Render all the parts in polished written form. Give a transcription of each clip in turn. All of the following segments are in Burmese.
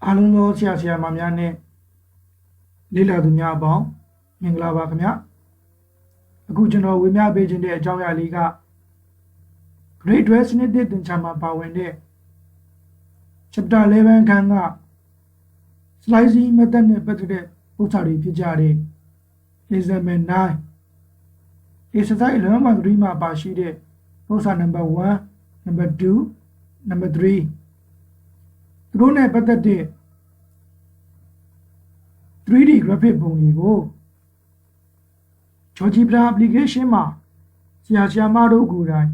အားလုံးသောဆရာမများနဲ့လေ့လာသူများအပေါင်းမင်္ဂလာပါခင်ဗျာအခုကျွန်တော်ဝေမျှပေးခြင်းတဲ့အကြောင်းအရာလေးက Grade 12 စနစ်သစ်သင်ချာမှာပါဝင်တဲ့ Chapter 11 ခန်းက Slicing Method နဲ့ပတ်သက်တဲ့ဥစ္စာတွေဖြစ်ကြတဲ့ Example 9 Exercise 11.3 မှာပါရှိတဲ့ဥစ္စာ Number 1 Number 2 Number 3သူတို့နဲ့ပတ်သက်တဲ့ 3D graphic ပုံတွေကို GeoGebra application မှာဆရာမတို့ကိုယ်တိုင်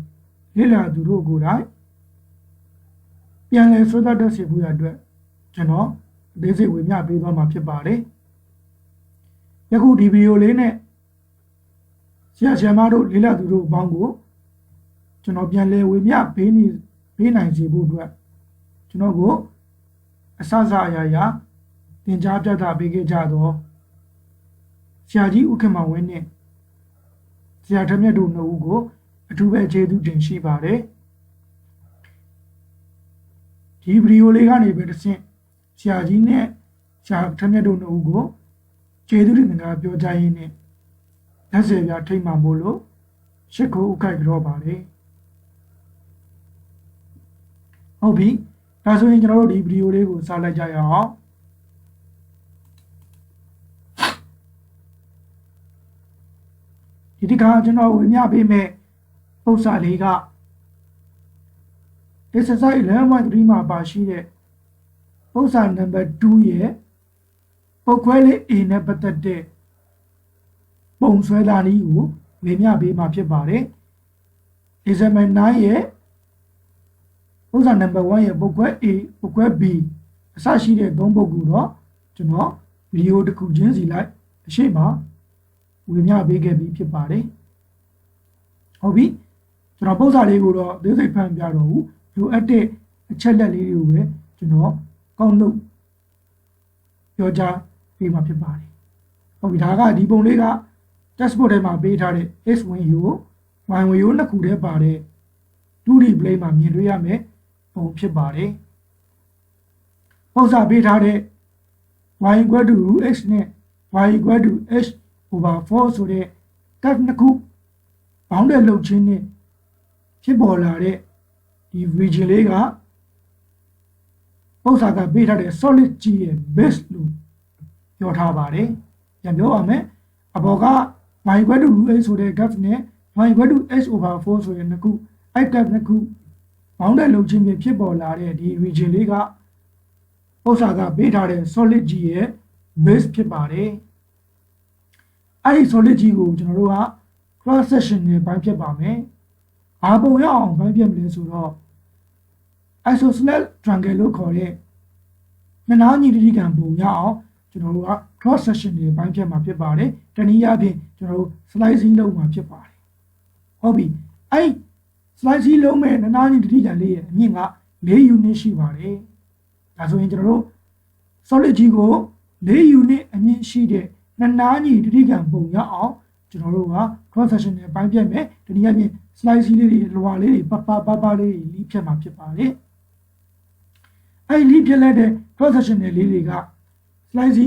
လေ့လာသူတို့ကိုယ်တိုင်ပြန်လည်ဆွဲသားတတ်စေဖို့ရအတွက်ကျွန်တော်အသေးစိတ်ဝေမျှပေးသွားမှာဖြစ်ပါတယ်။ယခုဒီဗီဒီယိုလေးနဲ့ဆရာမတို့လေ့လာသူတို့အပေါင်းကိုကျွန်တော်ပြန်လည်ဝေမျှပေးနိုင်စေဖို့အတွက်ကျွန်တော်ကိုအစအရာသင်ကြားပြသပေးခဲ့ကြတော့ဆရာကြီးဦးခင်မောင်ဝင်းနဲ့ဆရာထက်မြတ်တို့နှစ်ဦးကိုအထူးပဲကျေးဇူးတင်ရှိပါတယ်ဒီဗီဒီယိုလေးကနေပဲတစ်ဆင့်ဆရာကြီးနဲ့ဆရာထက်မြတ်တို့နှစ်ဦးကိုကျေးဇူးတင်တာပြောကြရင်းနဲ့လက်စေပြထိတ်မှမို့လို့ရှစ်ခိုးဥခိုက်ကြောပါတယ်ဟုတ်ပြီဒါဆိုရင်ကျွန်တော်တို့ဒီဗီဒီယိုလေးကိုစလိုက်ကြရအောင်ဒီကကျွန်တော်ဝေမျှပေးမယ်ပု္ပ္ပစာလေးက Exercise 11.3 မှာပါရှိတဲ့ပု္ပ္ပစာ Number 2 ရဲ့ပုတ်ခွဲလေး A နဲ့ပတ်သက်တဲ့ပုံဆွဲသားနည်းကိုဝေမျှပေးမှာဖြစ်ပါတယ် Example 9 ရဲ့ပု္ပ္ပစာ Number 1 ရဲ့ပုတ်ခွဲ A ပုတ်ခွဲ B အစရှိတဲ့သုံးပုဒ်ကိုတော့ကျွန်တော်ဗီဒီယိုတစ်ခုချင်းစီလိုက်အရှိမဝေမျှပေးခဲ့ပြီးဖြစ်ပါတယ်ဟုတ်ပြီကျွန်တော်ပု္ပ္ပစာလေးကိုတော့အသေးစိတ်ဖန်ပြတော့ဘူးလိုအပ်တဲ့အချက်လက်လေးတွေကိုပဲကျွန်တော်ကောက်နှုတ်ပြောကြားပေးမှာဖြစ်ပါတယ်ဟုတ်ပြီဒါကဒီပုံလေးက textbook ထဲမှာပေးထားတဲ့ x win u y win u နှစ်ခုတည်းပါတဲ့ 2D plane မှာမြင်တွေ့ရမယ်ပုံဖြစ်ပါတယ်ပု္ပ္ပစာပေးထားတဲ့ y equal to x နဲ့ y equal to h over 4ဆိုတဲ့ graph နှစ်ခုဘောင်းတဲ့လှုပ်ခြင်းနဲ့ဖြစ်ပေါ်လာတဲ့ဒီ region လေးကပု္ပ္ပစာကပေးထားတဲ့ solid G ရဲ့ base လို့ပြောထားပါတယ်။ပြန်ပြောပါမယ်။အပေါ်က y equal to h ဆိုတဲ့ graph နဲ့ y equal to h over 4ဆိုတဲ့နှစ်ခုအဲ့ graph နှစ်ခုဘောင်းတဲ့လှုပ်ခြင်းနဲ့ဖြစ်ပေါ်လာတဲ့ဒီ region လေးကပု္ပ္ပစာကပေးထားတဲ့ solid G ရဲ့ base ဖြစ်ပါတယ်။အဲ့ဒီ solid G ကိုကျွန်တော်တို့က cross section နဲ့ပိုင်းဖြတ်ပါမယ်။ဘာပုံရအောင်ပိုင်းဖြတ်မလဲဆိုတော့ isosceles triangle လို့ခေါ်တဲ့နှစ်နားညီတတိကံပုံရအောင်ကျွန်တော်တို့က cross section နဲ့ပိုင်းဖြတ်မှာဖြစ်ပါတယ်။တနည်းအားဖြင့်ကျွန်တော်တို့ slicing လုပ်မှာဖြစ်ပါတယ်။ဟုတ်ပြီ။အဲ့ slicing လုပ်မဲ့နှစ်နားညီတတိကံလေးရဲ့အမြင့်က4 unit ရှိပါတယ်။ဒါဆိုရင်ကျွန်တော်တို့ solid G ကို4 unit အမြင့်ရှိတဲ့နှစ်နားညီတတိကံပုံရအောင်ကျွန်တော်တို့က cross section နဲ့ပိုင်းဖြတ်မယ်တနည်းအားဖြင့် slice လေးတွေလွာလေးတွေပလေးတွေလီးဖြတ်မှာဖြစ်ပါတယ်အဲ့လီးဖြတ်လိုက်တဲ့ cross section လေးတွေက slice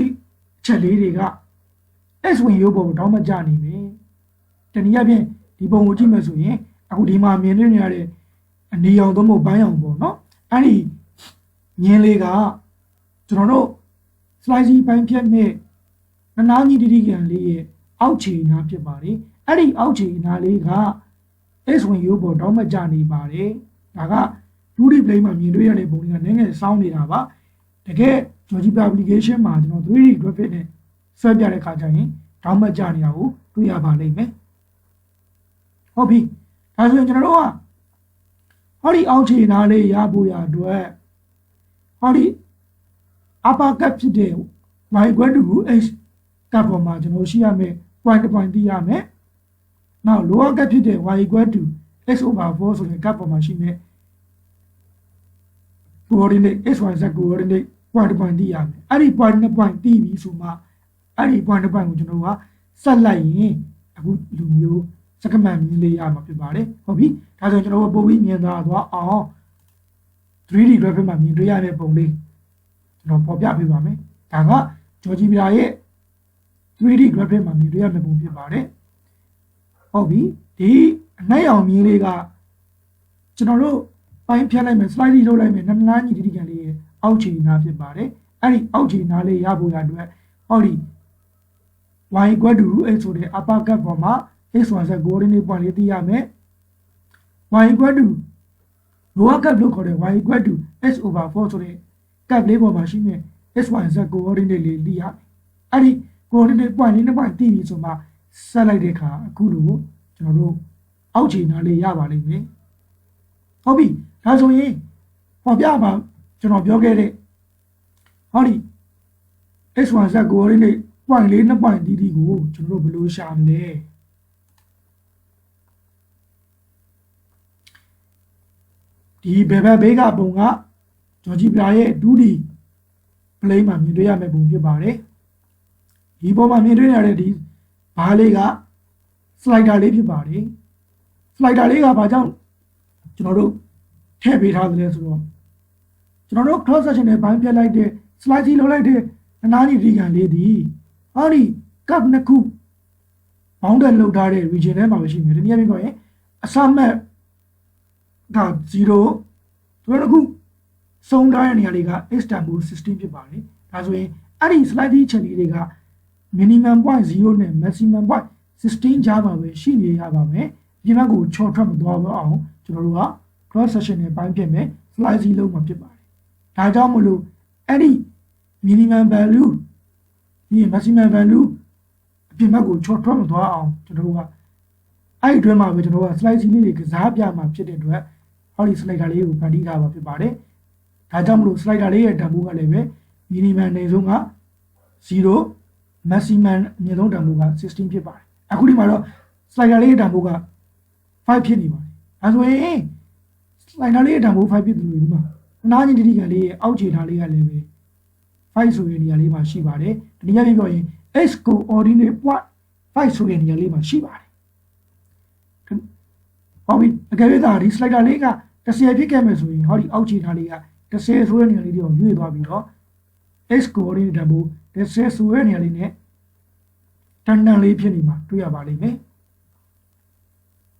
ချက်လေးတွေက S ဝင်ရုပ်ပုံတောင်းမကြနေမယ်တနည်းအားဖြင့်ဒီပုံကိုကြည့်မယ်ဆိုရင်အခုဒီမှာမြင်နေရတဲ့အနေအောင်သို့မဟုတ်ပိုင်းအောင်ပေါ့နော်အဲ့ဒီမြင်လေးကကျွန်တော်တို့ slice ပိုင်းဖြတ်မဲ့နနာညီတတိကံလေးရဲ့အောက်ခြေနားဖြစ်ပါတယ်အဲ့ဒီအောက်ခြေနားလေးက S ဝင်ရုပ်ပေါ်တောင်းမကြနေပါတယ်ဒါက 2D plane မှာမြင်တွေ့ရတဲ့ပုံတွေကနည်းငယ်စောင်းနေတာပါတကယ် GeoGebra application မှာကျွန်တော် 3D graphic နဲ့ဆွဲပြတဲ့ခါကျရင်တောင်းမကြနေတာကိုတွေ့ရပါလိမ့်မယ်ဟုတ်ပြီဒါဆိုရင်ကျွန်တော်တို့ကဟောဒီအောက်ခြေနားလေးရဖို့ရအတွက်ဟောဒီ upper cap ဖြစ်တဲ့ y equal to h ကပ်ပေါ်မှာကျွန်တော်ရှိရမယ် point သိရမယ်။နောက် lower cap ဖြစ်တဲ့ y equal to x over 4ဆိုတဲ့ကပ်ပေါ်မှာရှိမယ် coordinate x y z coordinate point သိရမယ်။အဲ့ဒီ point နဲ့ point သိပြီဆိုမှအဲ့ဒီ point နဲ့ point ကိုကျွန်တော်ကဆက်လိုက်ရင်အခုလူမျိုးစက္ကန့်မြင်လေးရမှာဖြစ်ပါတယ်။ဟုတ်ပြီ။ဒါဆိုရင်ကျွန်တော်ပို့ပြီးမြင်သွားအောင် 3D graphic မှာမြင်တွေ့ရတဲ့ပုံလေးကျွန် ကျွန်တော်ပေါ်ပြပေးပါမယ်ဒါကဂျော်ဂျီဗီလာရဲ့ 3D graphic မှာမြင်တွေ့ရမယ့်ပုံဖြစ်ပါတယ်ဟုတ်ပြီဒီအနက်ရောင်မြင်လေးကကျွန်တော်တို့ပိုင်းဖြတ်လိုက်မယ် slide လုပ်လိုက်မယ်နနာညီတိကန်လေးရဲ့အောက်ခြေနားဖြစ်ပါတယ်အဲ့ဒီအောက်ခြေနားလေးရဖို့ရအတွက်ဟောဒီ y equal to x ဆိုတဲ့ upper cap ပေါ်မှာ x1z coordinate point လေးသိရမယ် y equal to lower cap လို့ခေါ်တဲ့ y equal to x over 4ဆိုတဲ့ cap လေးပေါ်မှာရှိနေ x1z coordinate လေးသိရမယ်အဲ့ဒီ coordinate point လေးနှစ်point သိပြီဆိုမှဆက်လိုက်တဲ့အခါအခုလိုကျွန်တော်တို့အောက်ခြေနားလေးရပါလိမ့်မယ်ဟုတ်ပြီဒါဆိုရင်ပေါ်ပြပါကျွန်တော်ပြောခဲ့တဲ့ဟောဒီ x1z coordinate point လေးနှစ် point တီးတီးကိုကျွန်တော်တို့ဘယ်လိုရှာမလဲဒီဘယ်ဘက်ဘေးကပုံကဂျော်ဂျီဗီလာရဲ့ 2D plane မှာမြင်တွေ့ရမယ့်ပုံဖြစ်ပါတယ်ဒီပုံမှာမြင်တွေ့ရတဲ့ဒီဘားလေးက slider လေးဖြစ်ပါတယ် slider လေးကဘာကြောင့်ကျွန်တော်တို့ထည့်ပေးထားသလဲဆိုတော့ကျွန်တော်တို့ cross section နဲ့ပိုင်းပြလိုက်တဲ့ slide ကြီးလုပ်လိုက်တဲ့အနားကြီးဒီကန်လေးဒီဟောဒီ cup နှစ်ခု bounded လောက်ထားတဲ့ region ထဲမှာပဲရှိနေတယ်ဒီနေ့ပြောရင်အစမှတ်ဒါ0တို့တစ်ခုစုံထားတဲ့နေရာလေးက Istanbul 16ဖြစ်ပါတယ်ဒါဆိုရင်အဲ့ဒီ slide ကြီးချက်လေးတွေက minimum point 0နဲ့ maximum point 16ကြားမှာပဲရှိနေရပါမယ်ဒီဘက်ကိုချော်ထွက်မသွားပါအောင်ကျွန်တော်တို့က cross section နဲ့ပိုင်းပြမယ် slide ကြီးလုံးမှာဖြစ်ပါတယ်ဒါကြောင့်မလို့အဲ့ဒီ minimum value ဒီ maximum value အပြင်ဘက်ကိုချော်ထွက်မသွားအောင်ကျွန်တော်တို့ကအဲ့ဒီအတွင်းမှာပဲကျွန်တော်တို့က slide ကြီးလေးတွေကစားပြမှာဖြစ်တဲ့အတွက်ဟောဒီ slider လေးကိုဖန်တီးထားပါဖြစ်ပါတယ်ဒါကြောင့်မလို့ slider လေးရဲ့တန်ဖိုးကလည်းပဲ minimum နေဆုံးက0 maximum အမြင့်ဆုံးတန်ဖိုးက16ဖြစ်ပါတယ်အခုဒီမှာတော့ slider လေးရဲ့တန်ဖိုးက5ဖြစ်နေပါတယ်ဒါဆိုရင် slider လေးရဲ့တန်ဖိုး5ဖြစ်တယ်လို့ဒီမှာအနားချင်းတိတိကန်လေးရဲ့အောက်ခြေထားလေးကလည်းပဲ5ဆိုတဲ့နေရာလေးမှာရှိပါတယ်ဒီနေရာလေးပြောရင် x coordinate point 5ဆိုတဲ့နေရာလေးမှာရှိပါတယ်ဟုတ်ပြီအကယ်၍သာဒီ slider လေးက10ဖြစ်ခဲ့မယ်ဆိုရင်ဟောဒီအောက်ခြေထားလေးက10ဆိုတဲ့နေရာလေးတွေကိုရွေ့သွားပြီးတော့ x coordinate တန်ဖိုး10ဆိုတဲ့နေရာလေးနဲ့တန်လေးဖြစ်နေမှာတွေ့ရပါလိမ့်မယ်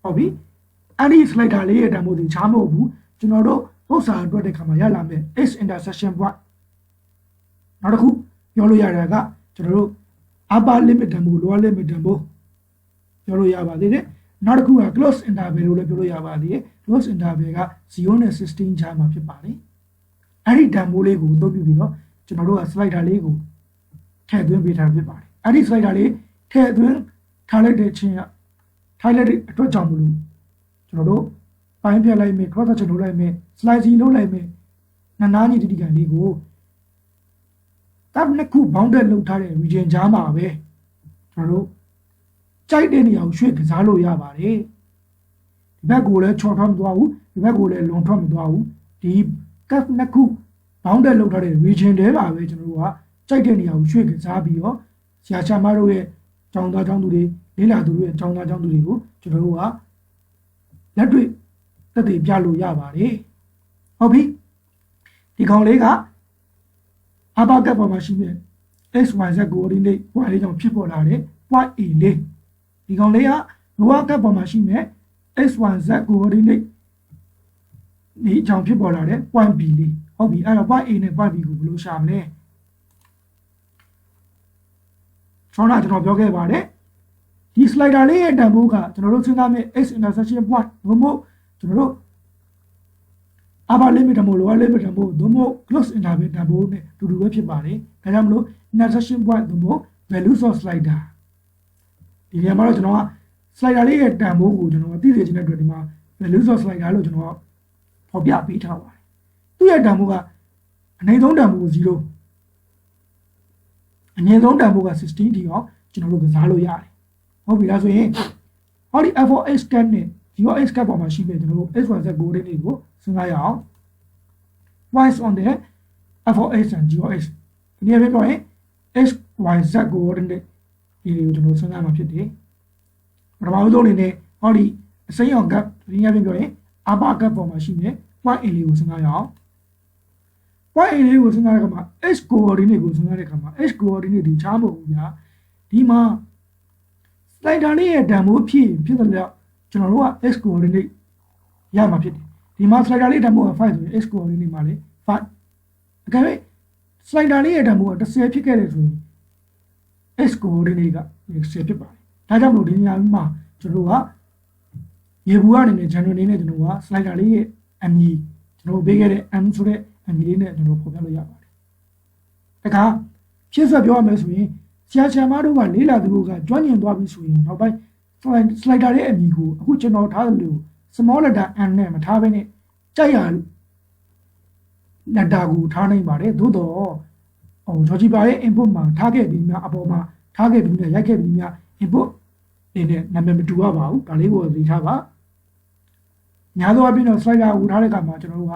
ဟုတ်ပြီအဲ့ဒီ slider လေးရဲ့တန်ဖိုးဒီချားမဟုတ်ဘူးကျွန်တော်တို့ဥစ္စာအတွက်တဲ့ခါမှာရလာမယ် x intersection point နောက်တစ်ခုပြောလို့ရတာကကျွန်တော်တို့ upper limit တန်ဖိုး lower limit တန်ဖိုးပြောလို့ရပါသေးတယ်နောက်တစ်ခုက close interval လို့လည်းပြောလို့ရပါသေးတယ် close interval က0နဲ့16ကြားမှာဖြစ်ပါတယ်အဲ့ဒီတန်ဖိုးလေးကိုအသုံးပြုပြီးတော့ကျွန်တော်တို့က slider လေးကိုထည့်သွင်းပေးထားဖြစ်ပါတယ်အဲ့ဒီ slider လေးထည့်သွင်းထားလိုက်တဲ့ချင်းကထားလိုက်တဲ့အတွက်ကြောင့်မလို့ကျွန်တော်တို့ပိုင်းပြလိုက်မယ် cross section လုပ်လိုက်မယ် slide ကြီးလုပ်လိုက်မယ်နားညီတိကန်လေးကိုတပ်နှစ်ခု bounded လုပ်ထားတဲ့ region ကြားမှာပဲကျွန်တော်တို့ကြိုက်တဲ့နေရာကိုရွှေ့ကစားလို့ရပါတယ်ဒီဘက်ကိုလည်းချော်ထွက်မသွားဘူးဒီဘက်ကိုလည်းလွန်ထွက်မသွားဘူးဒီ cap နှစ်ခု bounded လုပ်ထားတဲ့ region ထဲမှာပဲကျွန်တော်တို့ကကြိုက်တဲ့နေရာကိုရွှေ့ကစားပြီးတော့ဆရာချမတို့ရဲ့ကျောင်းသားကျောင်းသူတွေလေးလာသူတွေရဲ့ကျောင်းသားကျောင်းသူတွေကိုကျွန်တော်တို့ကလက်တွေ့သက်သေပြလို့ရပါတယ်ဟုတ်ပြီဒီကောင်လေးကအဘကပ်ပေါ်မှာရှိတဲ့ xyz coordinate point လေးကြောင့်ဖြစ်ပေါ်လာတဲ့ point A လေးဒီကောင်လေးကlower cap ပေါ်မှာရှိတဲ့ xyz coordinate ဒီကြောင့်ဖြစ်ပေါ်လာတဲ့ point B လေးဟုတ်ပြီအဲ့တော့ point A နဲ့ point B ကိုဘယ်လိုရှာမလဲကျွန်တော်ပြောခဲ့ပါတယ်ဒီ slider လေးရဲ့တန်ဖိုးကကျွန်တော်တို့စဉ်းစားမယ့် x intersection point ဘုံမို့ကျွန်တော်တို့ upper limit တန်ဖိုး lower limit တန်ဖိုးဘုံမို့ close interval တန်ဖိုးနဲ့တူတူပဲဖြစ်ပါတယ်ဒါကြောင့်မလို့ intersection point ဘုံမို့ values of slider ဒီနေရာမှာတော့ကျွန်တော်က slider လေးရဲ့တန်ဖိုးကိုကျွန်တော်သိစေချင်တဲ့အတွက်ဒီမှာ values of slider လို့ကျွန်တော်ဖော်ပြပေးထားပါတယ်သူ့ရဲ့တန်ဖိုးကအနည်းဆုံးတန်ဖိုး0အငယ်ဆုံးတန်ဖိုးက16ဒီအောင်ကျွန်တော်တို့ကစားလို့ရတယ်ဟုတ်ပြီလားဆိုရင်ဟောဒီ f4x cap နဲ့ 0x cap ပေါ်မှာရှိနေကျွန်တော်တို့ xyz coordinate ကိုစဉ်းစားရအောင် points on the f4x and 0x ဒီနေ့ပဲပြောရင် xyz coordinate ဒီတွေကိုကျွန်တော်စဉ်းစားမှာဖြစ်တယ်ပထမဆုံးအနေနဲ့ဟောဒီအစိမ်းရောင် cap ဒီနေ့ပဲပြောရင် upper cap ပေါ်မှာရှိနေ point A လေးကိုစဉ်းစားရအောင် point A လေးကိုစဉ်းစားတဲ့အခါမှာ x coordinate ကိုစဉ်းစားတဲ့အခါမှာ x coordinate ဒီချားမဟုတ်ဘူးဗျာဒီမှာ slider လေးရဲ့တန်ဖိုးဖြစ်တယ်လို့ကျွန်တော်တို့က x coordinate ရမှာဖြစ်တယ်ဒီမှာ slider လေးတန်ဖိုးက5ဆိုရင် x coordinate မှာလေ5အကယ်၍ slider လေးရဲ့တန်ဖိုးက10ဖြစ်ခဲ့တယ်ဆိုရင် x coordinate က10ဖြစ်ပါတယ်ဒါကြောင့်မလို့ဒီနေရာမှာကျွန်တော်တို့ကရေဘူးကနေနဲ့ general နေနဲ့ကျွန်တော်က slider လေးရဲ့အမည်ကျွန်တော်ပေးခဲ့တဲ့ m ဆိုတဲ့အမည်လေးနဲ့ကျွန်တော်ဖော်ပြလို့ရပါတယ်တခါဖြစ်ဆက်ပြောရမယ်ဆိုရင်ဆရာမတို့ကလေးလာသူတို့ကကျွမ်းကျင်သွားပြီဆိုရင်နောက်ပိုင်း slider ရဲ့အမည်ကိုအခုကျွန်တော်ထားသလို small letter n နဲ့မထားဘဲနဲ့ကြိုက်ရletter ကိုထားနိုင်ပါတယ်သို့တော့Georgia ရဲ့ input မှာထားခဲ့ပြီးများအပေါ်မှာထားခဲ့ပြီးများရိုက်ခဲ့ပြီးများ input နေနဲ့နာမည်မတူရပါဘူးဒါလေးကိုသိထားပါညာသောအပြင်တော့ slider ကိုထားတဲ့အခါမှာကျွန်တော်တို့က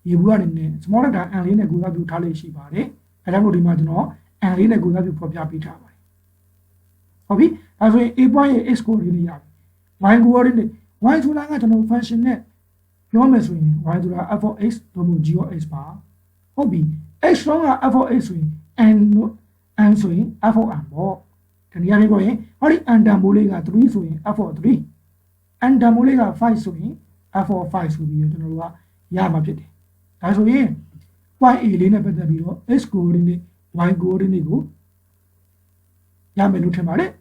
ရေဘူးကနေနဲ့ small letter n လေးနဲ့ကိုယ်စားပြုထားလေးရှိပါတယ်အဲဒါမို့ဒီမှာကျွန်တော် n လေးနဲ့ကိုယ်စားပြုဖော်ပြပေးထားပါတယ်ဟုတ်ပြီဒါဆိုရင် a point ရဲ့ x coordinate ရပြီ y coordinate y ဆိုတာကကျွန်တော် function နဲ့ပြောမယ်ဆိုရင် y ဆိုတာ f of x တို့မျိုး g of x ပါဟုတ်ပြီ x လုံးက f of x ဆိုရင် n ဆိုရင် f of n ပေါ့ဒီနေရာလေးပြောရင်ဟောဒီ n တန်ဖိုးလေးက3ဆိုရင် f of 3 n တန်ဖိုးလေးက5ဆိုရင် f of 5ဆိုပြီးတော့ကျွန်တော်တို့ကရမှာဖြစ်တယ်ဒါဆိုရင် point A လေးနဲ့ပတ်သက်ပြီးတော့ x coordinate y coordinate ကိုရမယ်လို့ထင်ပါတယ်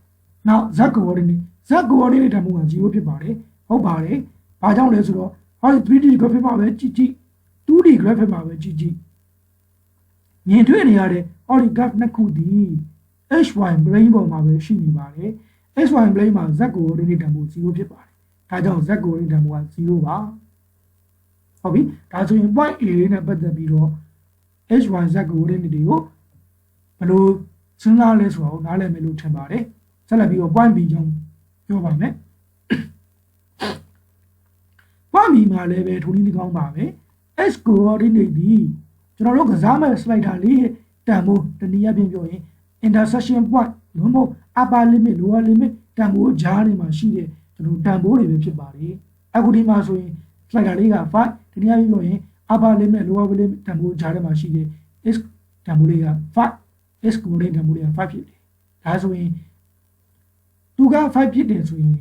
နောက် z coordinate တန်ဖိုးက0ဖြစ်ပါတယ်ဟုတ်ပါတယ်ဘာကြောင့်လဲဆိုတော့ဟောဒီ 3D graphic မှာပဲကြည့် 2D graphic မှာပဲကြည့်မြင်တွေ့နေရတဲ့ဟောဒီ graph နှစ်ခုဒီ hy plane ပေါ်မှာပဲရှိနေပါတယ် hy plane မှာ z coordinate တန်ဖိုး0ဖြစ်ပါတယ်ဒါကြောင့် z coordinate တန်ဖိုးက0ပါဟုတ်ပြီဒါဆိုရင် point A လေးနဲ့ပတ်သက်ပြီးတော့ hy z coordinate တွေကိုဘယ်လိုစဉ်းစားလဲဆိုတော့နားလည်မယ်လို့ထင်ပါတယ်ဆက်လက်ပြီးတော့ point B ကြောင့်ပြောပါမယ် point B မှာလည်းပဲထိုနည်း၎င်းပါပဲ x coordinate ဒီကျွန်တော်တို့ကစားမဲ့ slider လေးတန်ဖိုးတနည်းအားဖြင့်ပြောရင် intersection point လို့မဟုတ် upper limit lower limit တန်ဖိုးကြားနေမှာရှိတဲ့ကျွန်တော်တန်ဖိုးတွေပဲဖြစ်ပါတယ်အခုဒီမှာဆိုရင် slider လေးက5တနည်းအားဖြင့်ပြောရင် upper limit lower limit တန်ဖိုးကြားထဲမှာရှိတဲ့ x တန်ဖိုးလေးက5 x coordinate တန်ဖိုးလေးက5ဖြစ်တယ်ဒါဆိုရင်သူက5ဖြစ်တယ်ဆိုရင်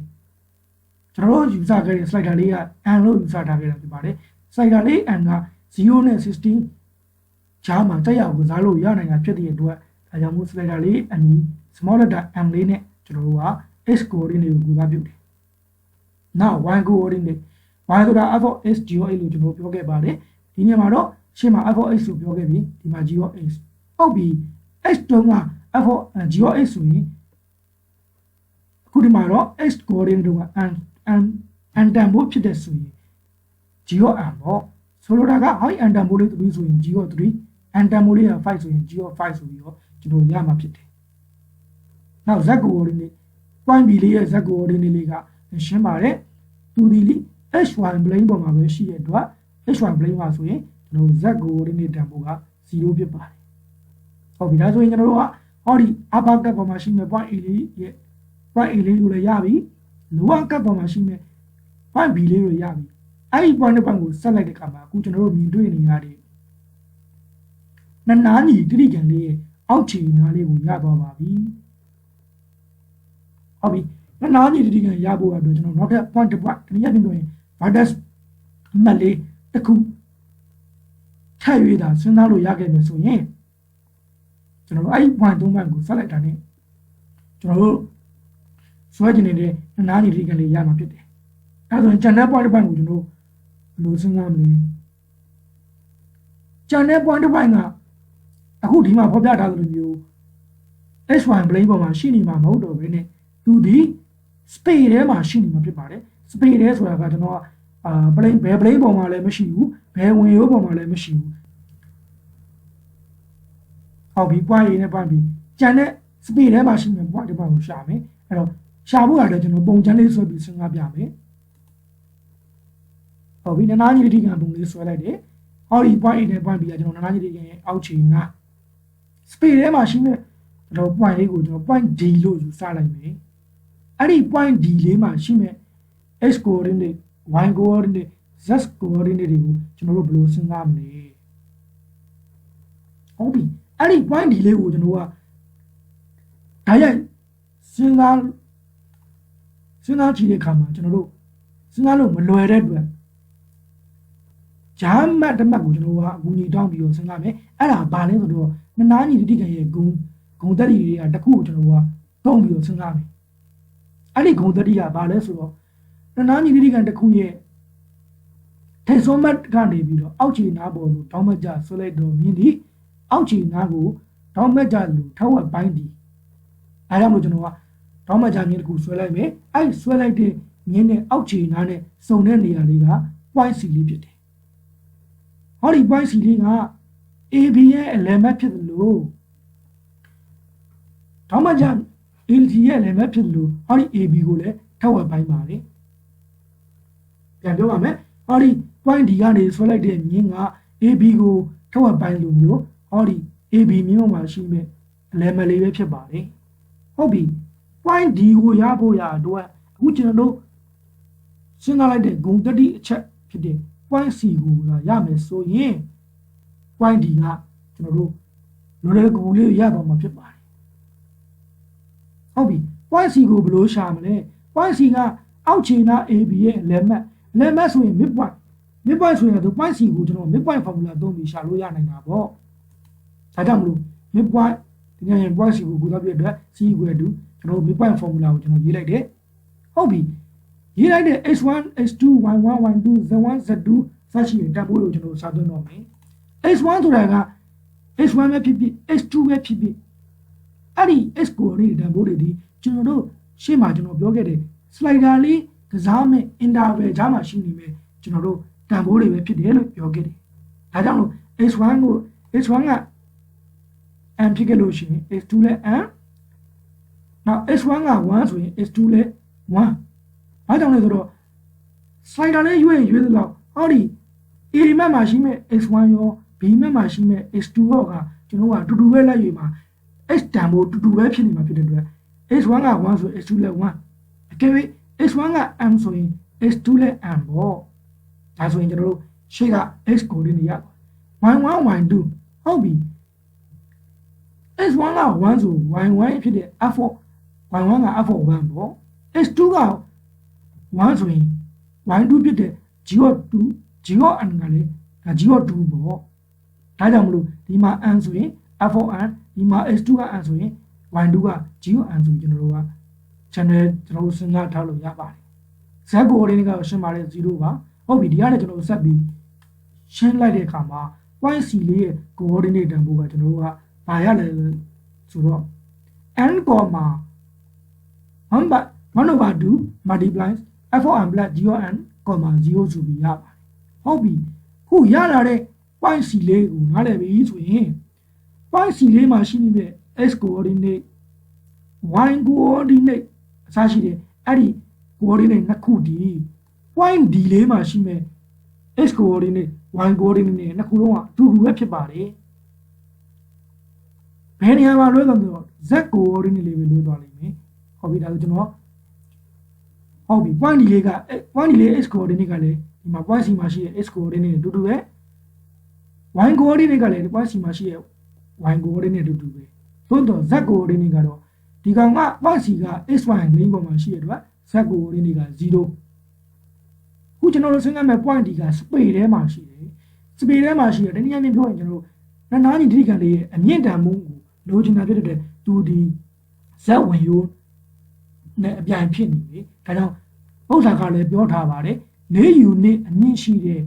ကျွန်တော်တို့ယူဆခဲ့တဲ့ slider လေးက n လို့ယူဆထားခဲ့တာဖြစ်ပါတယ် slider လေး n က0နဲ့16ကြားမှာတက်ရောက်ကစားလို့ရနိုင်တာဖြစ်တဲ့အတွက်ဒါကြောင့်မို့ slider လေးအမည် small letter m လေးနဲ့ကျွန်တော်တို့က x coordinate ကိုကူစားပြုတယ်နောက် y coordinate y ဆိုတာ f of x g of x လို့ကျွန်တော်ပြောခဲ့ပါတယ်ဒီနေရာမှာတော့ရှင်းမှာ f of x ကိုပြောခဲ့ပြီဒီမှာ g of x ဟုတ်ပြီ x တုံးက f of g of x ဆိုရင်အခုဒီမှာတော့ x coordinate တုံးက n တန်ဖိုးဖြစ်တဲ့ဆိုရင် g of n ပေါ့ဆိုလိုတာကဟို n တန်ဖိုးလေး3ဆိုရင် g of 3 n တန်ဖိုးလေးက5ဆိုရင် g of 5ဆိုပြီးတော့ကျွန်တော်ရမှာဖြစ်တယ်နောက် z coordinate point B လေးရဲ့ z coordinate လေးကရှင်းပါတယ်သူဒီလီ hy plane ပေါ်မှာပဲရှိတဲ့အတွက် hy plane မှာဆိုရင်ကျွန်တော် z coordinate တန်ဖိုးက0ဖြစ်ပါတယ်ဟုတ်ပြီဒါဆိုရင်ကျွန်တော်တို့ကဟောဒီ upper cut ပေါ်မှာရှိမဲ့ point A လေးရဲ့ point A လေးကိုလည်းရပြီ lower cut ပေါ်မှာရှိမဲ့ point B လေးကိုရပြီအဲ့ဒီ point တစ် point ကိုဆက်လိုက်တဲ့အခါမှာအခုကျွန်တော်တို့မြင်တွေ့နေရတဲ့နားညီတိတိကျန်လေးရဲ့အောက်ခြေနားလေးကိုရသွားပါပြီဟုတ်ပြီနားညီတိတိကျန်ရဖို့အတွက်ကျွန်တော်နောက်ထပ် point တစ် point တနည်းအားဖြင့်ပြောရင် vertex အမှတ်လေးတစ်ခုထပ်ရွေးတာစဉ်းစားလို့ရခဲ့မယ်ဆိုရင်ကျွန်တော်တို့အဲ့ဒီ point 3 point ကိုဆက်လိုက်တာနဲ့ကျွန်တော်တို့ဆွဲကျင်နေတဲ့နားညီတိတိကျန်လေးရမှာဖြစ်တယ်အဲ့ဒါဆိုရင်ကျန်တဲ့ point တစ် point ကိုကျွန်တော်ဘယ်လိုစဉ်းစားမလဲကျန်တဲ့ point တစ် point ကအခုဒီမှာဖော်ပြထားသလိုမျိုး hy plane ပေါ်မှာရှိနေမှာမဟုတ်တော့ဘဲနဲ့သူဒီ space ထဲမှာရှိနေမှာဖြစ်ပါတယ် space ထဲဆိုတာကကျွန်တော်ကplane ဘယ် plane ပေါ်မှာလည်းမရှိဘူးဘယ်ဝင်ရိုးပေါ်မှာလည်းမရှိဘူးဟုတ်ပြီ point A နဲ့ point B ကျန်တဲ့ space ထဲမှာရှိနေ point တစ် point ကိုရှာမယ်အဲ့တော့ရှာဖို့ရတယ်ကျွန်တော်ပုံချမ်းလေးဆွဲပြီးစဉ်းစားပြမယ်ဟုတ်ပြီနားညီတိကံပုံလေးဆွဲလိုက်တယ်ဟောဒီ point A နဲ့ point B ကကျွန်တော်နားညီတိကံရဲ့အောက်ခြေကspace ထဲမှာရှိနေကျွန်တော် point လေးကိုကျွန်တော် point D လို့ယူဆလိုက်မယ်အဲ့ဒီ point D လေးမှာရှိမဲ့ x coordinate y coordinate z coordinate တွေကိုကျွန်တော်တို့ဘယ်လိုစဉ်းစားမလဲ ဟုတ်ပြီအဲ့ဒီ point ဒီလေးကိုကျွန်တော်ကဓာတ်ရိုက်စဉ်းစားကြည့်တဲ့အခါမှာကျွန်တော်တို့စဉ်းစားလို့မလွယ်တဲ့အတွက်ဂျာမတ်တမတ်ကိုကျွန်တော်ကအကူအညီတောင်းပြီးတော့စဉ်းစားမယ်အဲ့ဒါဘာလဲဆိုတော့နနာညီတိကံရဲ့ဂုံတက်တီတွေကတစ်ခုကိုကျွန်တော်ကတုံးပြီးတော့စဉ်းစားမယ်အဲ့ဒီဂုံတက်တီကဘာလဲဆိုတော့နနာညီတိကံတစ်ခုရဲ့ထိတ်ဆုံးမတ်ကနေပြီးတော့အောက်ခြေနားပေါ်ကိုတောင်းမကြဆွဲလိုက်တော့မြင်သည်အောက်ခြေနားကိုတောင်းမကြလို့ထောက်ဝက်ပိုင်းသည်အဲဒါမှမဟုတ်ကျွန်တော်ကတောင်းမကြမြင်တစ်ခုဆွဲလိုက်မယ်အဲ့ဆွဲလိုက်တဲ့မြင်းနဲ့အောက်ခြေနားနဲ့စုံတဲ့နေရာလေးက point C လေးဖြစ်တယ်ဟောဒီ point C လေးက AB ရဲ့အလယ်မဖြစ်တယ်လို့တောင်းမကြ LT ရဲ့အလယ်မဖြစ်တယ်လို့ဟောဒီ AB ကိုလည်းထောက်ဝက်ပိုင်းပါလေပြန်ပြောပါမယ်ဟောဒီ point D ကနေဆွဲလိုက်တဲ့မြင်းက AB ကိုထောက်ဝက်ပိုင်းလိုမျိုးဟောဒီ AB မြင်းပေါ်မှာရှိမဲ့အလယ်မလေးပဲဖြစ်ပါလေဟုတ်ပြီ point D ကိုရဖို့ရအတွက်အခုကျွန်တော်တို့စဉ်းစားလိုက်တဲ့ဂုံတတိအချက်ဖြစ်တဲ့ point C ကိုရမယ်ဆိုရင် point D ကကျွန်တော်တို့လိုတဲ့ကူလေးရတော့မှာဖြစ်ပါတယ်ဟုတ်ပြီ point C ကိုဘယ်လိုရှာမလဲ point C ကအောက်ခြေနာ AB ရဲ့လက်မှတ်ဆိုရင် mid point ဆိုရင်တော့ point C ကိုကျွန်တော် mid point formula သုံးပြီးရှာလို့ရနိုင်တာပေါ့ဒါကြောင့်မလို့ mid point ဒီနေ့ point C ကိုကူတော့ပြအတွက် C equal to ကျွန်တော် mid point formula ကိုကျွန်တော်ရေးလိုက်တယ်ဟုတ်ပြီရေးလိုက်တဲ့ h1 h2 y1 y2 z1 z2 စရှိတဲ့တန်ဖိုးတွေကိုကျွန်တော်စာသွင်းတော့မယ် h1 ဆိုတာက h1 ပဲဖြစ်ဖြစ် h2 ပဲဖြစ်ဖြစ်အဲ့ဒီ h ကိုလေးတန်ဖိုးတွေဒီကျွန်တော်တို့ရှေ့မှာကျွန်တော်ပြောခဲ့တဲ့ slider လေးကစားမဲ့ interval ကြားမှာရှိနေမဲ့ကျွန်တော်တို့တန်ဖိုးတွေပဲဖြစ်တယ်လို့ပြောခဲ့တယ်ဒါကြောင့်လို့ h1 က m ဖြစ်ခဲ့လို့ရှိရင် h2 လည်း m နောက် h1 က1ဆိုရင် h2 လည်း1ဘာကြောင့်လဲဆိုတော့ slider လေးရွေးသလောက်ဟောဒီ A မှတ်မှာရှိမဲ့ x1 ရော B မှတ်မှာရှိမဲ့ x2 ရောကကျွန်တော်ကတူတူပဲလိုက်ရွေးမှာ h တန်ဖိုးတူတူပဲဖြစ်နေမှာဖြစ်တဲ့အတွက် h1 က1ဆို h2 လည်း1အကယ်၍ h1 က m ဆိုရင် h2 လည်း m ပေါ့ဒါဆိုရင်ကျွန်တော်တို့ရှေ့က x ကိုရင်းနေရy1 y2 ဟုတ်ပြီ x1 က1ဆို y1 ဖြစ်တဲ့ f4 y1 က f4 1ပေါ့ h2 က1ဆိုရင် y2 ဖြစ်တဲ့ g2 g1 ကလည်း g2 ပေါ့ဒါကြောင့်မလို့ဒီမှာ n ဆိုရင် f4n ဒီမှာ h2 က n ဆိုရင် y2 က g1n ဆိုကျွန်တော်တို့က channel ကျွန်တော်တို့စဉ်းစားထားလို့ရပါတယ် z coordinate ကရှင်းပါတယ်0ပါဟုတ်ပြီဒီကနေ့ကျွန်တော်တို့ဆက်ပြီးရှင်းလိုက်တဲ့အခါမှာ point C လေးရဲ့ coordinate တန်ဖိုးကကျွန်တော်တို့ကဘာရလဲဆိုတော့ n, 1/2 multiplies f4n plus g1n, 0 ဆိုပြီးရပါတယ်ဟုတ်ပြီခုရလာတဲ့ point C လေးကိုနားလည်ပြီဆိုရင် point C လေးမှာရှိနေတဲ့ x coordinate y coordinate အစရှိတဲ့အဲ့ဒီ coordinate နှစ်ခုဒီ point D လေးမှာရှိမဲ့ x coordinate y coordinate နဲ့နှစ်ခုလုံးကအတူတူပဲဖြစ်ပါတယ်ဘယ်နေရာမှာလွဲသွားဆိုတော့ z coordinate လေးပဲလွဲသွားလိမ့်မယ်ဟုတ်ပြီဒါဆိုကျွန်တော်ဟုတ်ပြီ point D လေးက point D လေး x coordinate ကလည်းဒီမှာ point C မှာရှိတဲ့ x coordinate နဲ့အတူတူပဲ y coordinate ကလည်းဒီ point C မှာရှိတဲ့ y coordinate အတူတူပဲသို့တော့ z coordinate ကတော့ဒီကောင်က point C က xy လိမ့်ပေါ်မှာရှိတဲ့အတွက် z coordinate က0ခုကျွန်တော်တို့စဉ်းစားမဲ့ point D က space ထဲမှာရှိတယ် space ထဲမှာရှိတဲ့တနည်းအားဖြင့်ပြောရင်ကျွန်တော်တို့နားညီတိကံလေးရဲ့အမြင့်တန်မှုကိုလိုချင်တာဖြစ်တဲ့သူဒီ z ဝင်ရိုးနဲ့အပြိုင်ဖြစ်နေပြီဒါကြောင့်ဥစ္စာကလည်းပြောထားပါတယ်4 unit အမြင့်ရှိတဲ့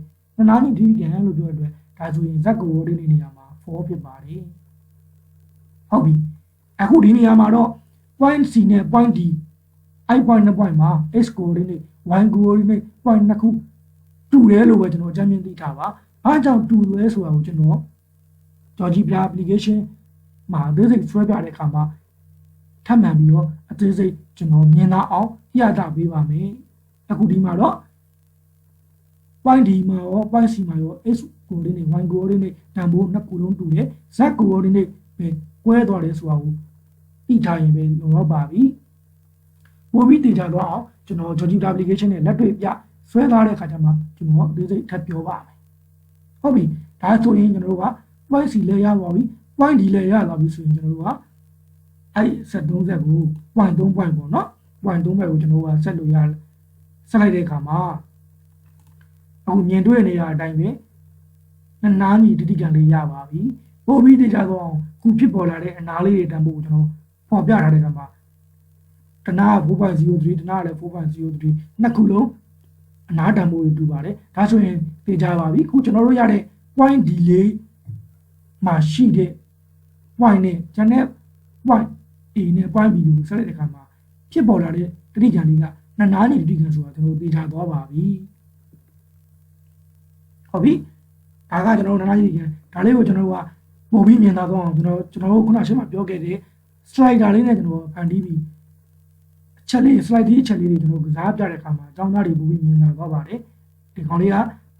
နားညီတိကံလို့ပြောတဲ့အတွက်ဒါဆိုရင် z coordinate နေရာမှာ4ဖြစ်ပါတယ်ဟုတ်ပြီအခုဒီနေရာမှာတော့ point C နဲ့ point D အဲ့ point နှစ် point မှာ x coordinate y coordinate point နှစ်ခုတူတယ်လို့ပဲကျွန်တော်အကြမ်းမြင်သိထားပါအားကြောင့်တူလဲဆိုတာကိုကျွန်တော်GeoGebra application မှာအသေးစိတ်ဆွဲပြတဲ့အခါမှာထပ်မံပြီးတော့အသေးစိတ်ကျွန်တော်မြင်လာအောင်ပြသပေးပါမယ်အခုဒီမှာတော့ point D မှာရော point C မှာရော x coordinate y coordinate တန်ဖိုးနှစ်ခုလုံးတူတယ် z coordinate ပဲကွဲသွားတယ်ဆိုတာကိုသိထားရင်ပဲလုံလောက်ပါပြီပို့ပြီးသိကြတော့အောင်ကျွန်တော် GeoGebra application နဲ့လက်တွေ့ပြဆွဲထားတဲ့အခါကျမှကျွန်တော်အသေးစိတ်ထပ်ပြောပါမယ်ဟုတ်ပြီဒါဆိုရင်ကျွန်တော်တို့က point C လဲရပါပြီ point ဒီလေရလာပြီဆိုရင်ကျွန်တော်တို့ကအဲ့ဆက်30ကို point 3 point ပေါ့နော် point 3 point ကိုကျွန်တော်တို့ကဆက်လို့ရဆက်လိုက်တဲ့အခါမှာအခုမြင်တွေ့နေရတဲ့အတိုင်းပဲနှစ်နားညီတိတိကျကျလေးရပါပြီပို့ပြီးတခြားတော့ခုဖြစ်ပေါ်လာတဲ့အနားလေးတွေတန်ဖို့ကျွန်တော်ပေါ်ပြထားတဲ့အခါမှာတနား 4.03 တနားလည်း 4.03 နှစ်ခုလုံးအနားတန်ဖို့တူပါတယ်ဒါဆိုရင်သိကြပါပြီခုကျွန်တော်တို့ရတဲ့ point delay မှာရှိတဲ့ point နဲ့ကျန်တဲ့ point A နဲ့ point B ကိုဆက်တဲ့အခါမှာဖြစ်ပေါ်လာတဲ့တတိယလေးကနှစ်နားညီတတိယဆိုတာကျွန်တော်သိကြသွားပါပြီဟုတ်ပြီဒါကကျွန်တော်တို့နှစ်နားညီတတိယဒါလေးကိုကျွန်တော်တို့ကပုံပြီးမြင်သာသွားအောင်ကျွန်တော်တို့ခုနရှင်းမှာပြောခဲ့တဲ့ slider လေးနဲ့ကျွန်တော်ဖန်တီးပြီးအချက်လေး slide ဒီအချက်လေးတွေကျွန်တော်ကစားပြတဲ့အခါမှာအကြောင်းသားတွေပုံပြီးမြင်သာသွားပါတယ်ဒီကောင်လေးက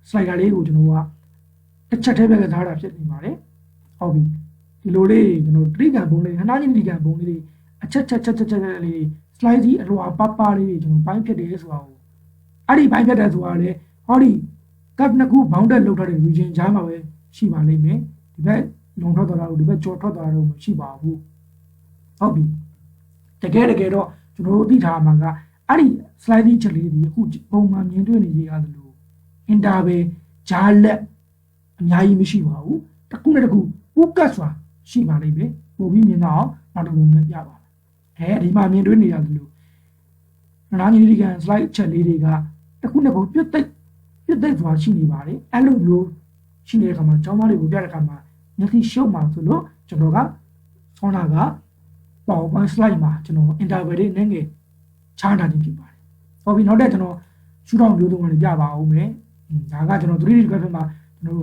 slider လေးကိုကျွန်တော်ကတစ်ချက်တည်းပဲကစားတာဖြစ်နေပါတယ်ဟုတ်ပြီဒီလိုလေးကျွန်တော်တိကန်ပုံလေးနှစ်နားညီတိကန်ပုံလေးတွေအချက်လေး slide ကြီးအလွာပလေးတွေကျွန်တော်ပိုင်းဖြစ်တယ်ဆိုတာကိုအဲ့ဒီပိုင်းဖြစ်တယ်ဆိုတာလေဟောဒီ cut နှစ်ခု bounded လောက်ထားတဲ့ region ကြားမှာပဲရှိပါလိမ့်မယ်ဒီဘက်လုံထွက်သွားတာတို့ဒီဘက်ကျော်ထွက်သွားတာတို့မရှိပါဘူးဟုတ်ပြီတကယ်တော့ကျွန်တော်တို့သိထားမှာကအဲ့ဒီ slide ကြီးချက်လေးတွေအခုပုံမှန်မြင်တွေ့နေကြရတယ်လို့ interval ဂျာလက်အများကြီးမရှိပါဘူးတစ်ခုနဲ့တစ်ခုဥကတ်စွာရှိပါလိမ့်မယ်ပို့ပြီးမြင်တော့နောက်တစ်ခုနဲ့ပြပါမယ်ဒီမှာမြင်တွေ့နေရတယ်လို့နားညီဒီကန် slide ချက်လေးတွေကတစ်ခုနဲ့တစ်ခုပြတ်သိပ်စွာရှိနေပါတယ်အဲ့လိုမျိုးရှိနေတဲ့အခါမှာကျောင်းသားတွေကိုပြတဲ့အခါမှာမျက်စိရှုပ်မှာဆိုလို့ကျွန်တော်ကဆောင်းတာက PowerPoint slide မှာကျွန်တော် interval တွေနည်းငယ်ချားတာခြင်းဖြစ်ပါတယ်။ဟုတ်ပြီနောက်တဲ့ကျွန်တော်ရှုထောင့်မျိုးသုံးကနေပြပါအောင်မယ်။ဒါကကျွန်တော် 3D graphic မှာကျွန်တော်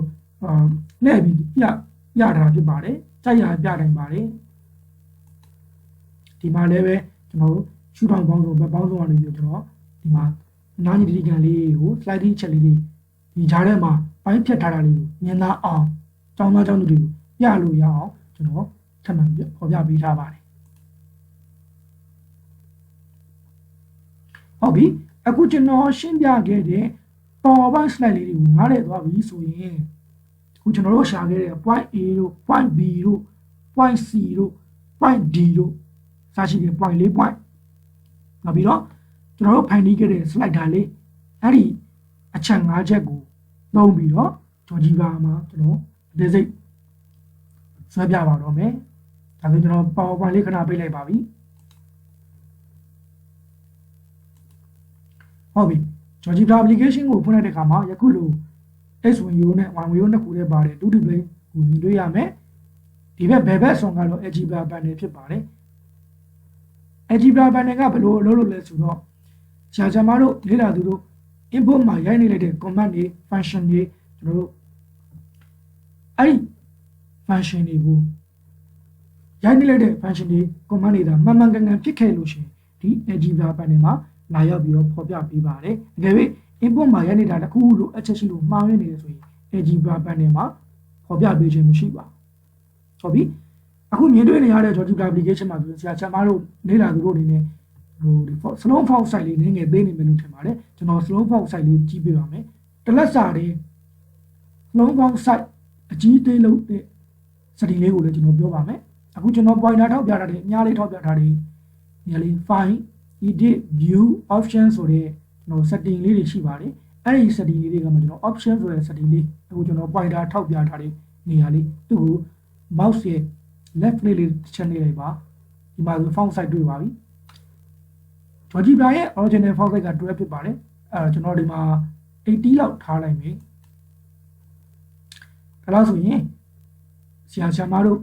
လှည့်ပြီးပြတာဖြစ်ပါတယ်။စိုက်ရပြနိုင်ပါတယ်။ဒီမှာလည်းပဲကျွန်တော်ရှုထောင့်ပေါင်းစုံဘက်ပေါင်းစုံကနေပြီးကျွန်တော်ဒီမှာနားညီဒီကန်လေးကို slide ချက်လေးတွေဒီကြားထဲမှာပိုင်းဖြတ်ထားတာလေးကိုမြင်သာအောင်ကျောင်းသားကျောင်းသူတွေကိုပြလို့ရအောင်ကျွန်တော်ထပ်မံဖော်ပြပေးထားပါတယ်ဟုတ်ပြီအခုကျွန်တော်ရှင်းပြခဲ့တဲ့ PowerPoint slide လေးတွေကိုနားလည်သွားပြီဆိုရင်အခုကျွန်တော်တို့ရှာခဲ့တဲ့ point A တို့ point B တို့ point C တို့ point D တို့စရှိတဲ့ point 4 point နောက်ပြီးတော့ကျွန်တော်တို့ဖန်တီးခဲ့တဲ့ slider လေးအဲ့ဒီအချက်၅ချက်ကိုသုံးပြီးတော့ဂျော်ဂျီဘာမှာကျွန်တော်အသေးစိတ်ဆွဲပြပါတော့မယ်ဒါဆိုကျွန်တော် PowerPoint လေးခဏပိတ်လိုက်ပါပြီဟုတ်ပြီဂျော်ဂျီဘာ application ကိုဖွင့်လိုက်တဲ့အခါမှာယခုလို S1U နဲ့ Y1U နှစ်ခုတည်းပါတယ် 2D plane ကိုမြင်တွေ့ရမယ်ဒီဘက်ဘယ်ဘက်ဆောင်ကတော့ Algebra panel ဖြစ်ပါတယ် Algebra panel ကဘယ်လိုလုပ်လို့လဲဆိုတော့ဆရာဆရာမတို့လေ့လာသူတို့ input မှာရိုက်နေလိုက်တဲ့ command တွေ function တွေကျွန်တော်တို့အဲ့ဒီ function တွေကိုရိုက်နေလိုက်တဲ့ function တွေ command တွေဒါမှန်မှန်ကန်ကန်ဖြစ်ခဲ့လို့ရှိရင်ဒီ Algebra panel မှာလာရောက်ပြီးတော့ဖော်ပြပေးပါတယ်အကယ်၍ input မှာရိုက်နေတာတစ်ခုခုလို့အချက်ရှိလို့မှားရနေတယ်ဆိုရင် Algebra panel မှာဖော်ပြပေးခြင်းမရှိပါဘူးဟုတ်ပြီအခုမြင်တွေ့နေရတဲ့ Algebra application မှာဆိုရင်ဆရာဆရာမတို့လေ့လာသူတို့အနေနဲ့ဒီ slow font size လေးနည်းငယ်သေးနေမယ်လို့ထင်ပါတယ်ကျွန်တော် slow font size လေးကြီးပြပါမယ်တလက်စာတွေ slow font size အကြီးသေးလို့တဲ့စတီလေးကိုလည်းကျွန်တော်ပြောပါမယ်အခုကျွန်တော် pointer ထောက်ပြထားတယ်အများလေးထောက်ပြထားတယ်ဒီလေး file edit view option ဆိုတဲ့ကျွန်တော် setting လေးတွေရှိပါတယ်အဲ့ဒီ setting လေးတွေကမှကျွန်တော် option ဆိုတဲ့ setting လေးအခုကျွန်တော် pointer ထောက်ပြထားတဲ့နေရာလေးသူ့ကို mouse ရဲ့ left click လေးချက်နေလိုက်ပါဒီမှာဆို font size တွေ့ပါပြီဂျော်ဂျီဘရာရဲ့ original font size က12ဖြစ်ပါတယ်အဲ့တော့ကျွန်တော်ဒီမှာ80လောက်ထားလိုက်မယ်ဒါလို့ဆိုရင်ဆရာဆရာမတို့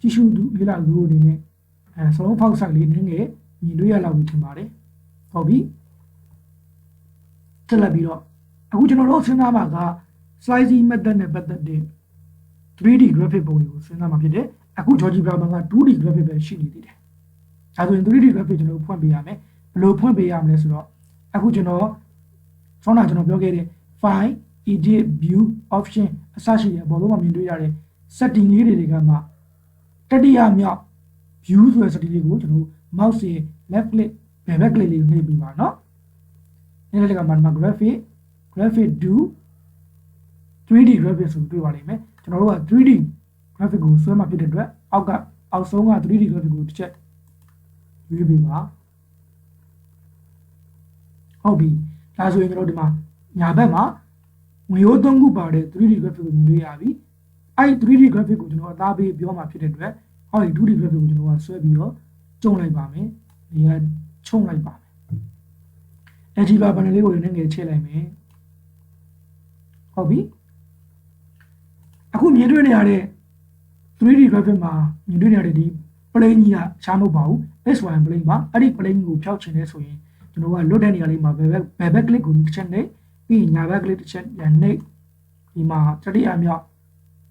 ကြည့်ရှုသူလေ့လာသူတို့အနေနဲ့စလုံး font size လေးနည်းငယ်မြင်တွေ့ရလောက်ပြီထင်ပါတယ်ဟုတ်ပြီဆက်လက်ပြီးတော့အခုကျွန်တော်တို့စဉ်းစားမှာက slicing method နဲ့ပတ်သက်တဲ့ 3D graphic ပုံတွေကိုစဉ်းစားမှာဖြစ်တယ်အခု George Brown က 2D graphic ပဲရှိနေသေးတယ်ဒါဆိုရင် 3D graphic ကျွန်တော်ဖွင့်ပေးရမယ်ဘယ်လိုဖွင့်ပေးရမလဲဆိုတော့အခုကျွန်တော်ဆောင်းတာကျွန်တော်ပြောခဲ့တဲ့ file edit view option အစရှိတဲ့အပေါ်ဆုံးမှာမြင်တွေ့ရတဲ့ setting လေးတွေကမှတတိယမြောက် view ဆိုတဲ့ setting လေးကိုကျွန်တော် mouse ရဲ့ left click ဘယ်ဘက် click လေးကိုနှိပ်ပြီးပါเนาะဒီလိုကမှ graphic do 3D graphic ဆိုတွေ့ပါလိမ့်မယ်ကျွန်တော်တို့က 3D graphic ကိုဆွဲမှာဖြစ်တဲ့အတွက်အောက်ဆုံးက 3D graphic ကိုတစ်ချက်ရွေးပေးပါဟုတ်ပြီဒါဆိုရင်ကျွန်တော်ဒီမှာညာဘက်မှာဝင်ရိုး3ခုပါတဲ့ 3D graphic ကိုမြင်တွေ့ရပြီအဲ့ 3D graphic ကိုကျွန်တော်အသားပေးပြောမှာဖြစ်တဲ့အတွက်ဟောဒီ 2D graphic ကိုကျွန်တော်ကဆွဲပြီးတော့ကျုံလိုက်ပါမယ်ဒီကခြုံလိုက်ပါမယ်Algebra panel လေးကိုလည်းငယ်ချဲ့လိုက်မယ်ဟုတ်ပြီအခုမြင်တွေ့နေရတဲ့ 3D graphic မှာမြင်တွေ့နေရတဲ့ဒီ plane ကြီးကရှားမဟုတ်ပါဘူး XY plane ပါအဲ့ဒီ plane ကိုဖျောက်ချင်လဲဆိုရင်ကျွန်တော်ကလွတ်တဲ့နေရာလေးမှာဘယ်ဘက် click ကိုတစ်ချက်နဲ့ပြီးရင်ညာဘက် click တစ်ချက်နဲ့ဒီမှာတတိယမြောက်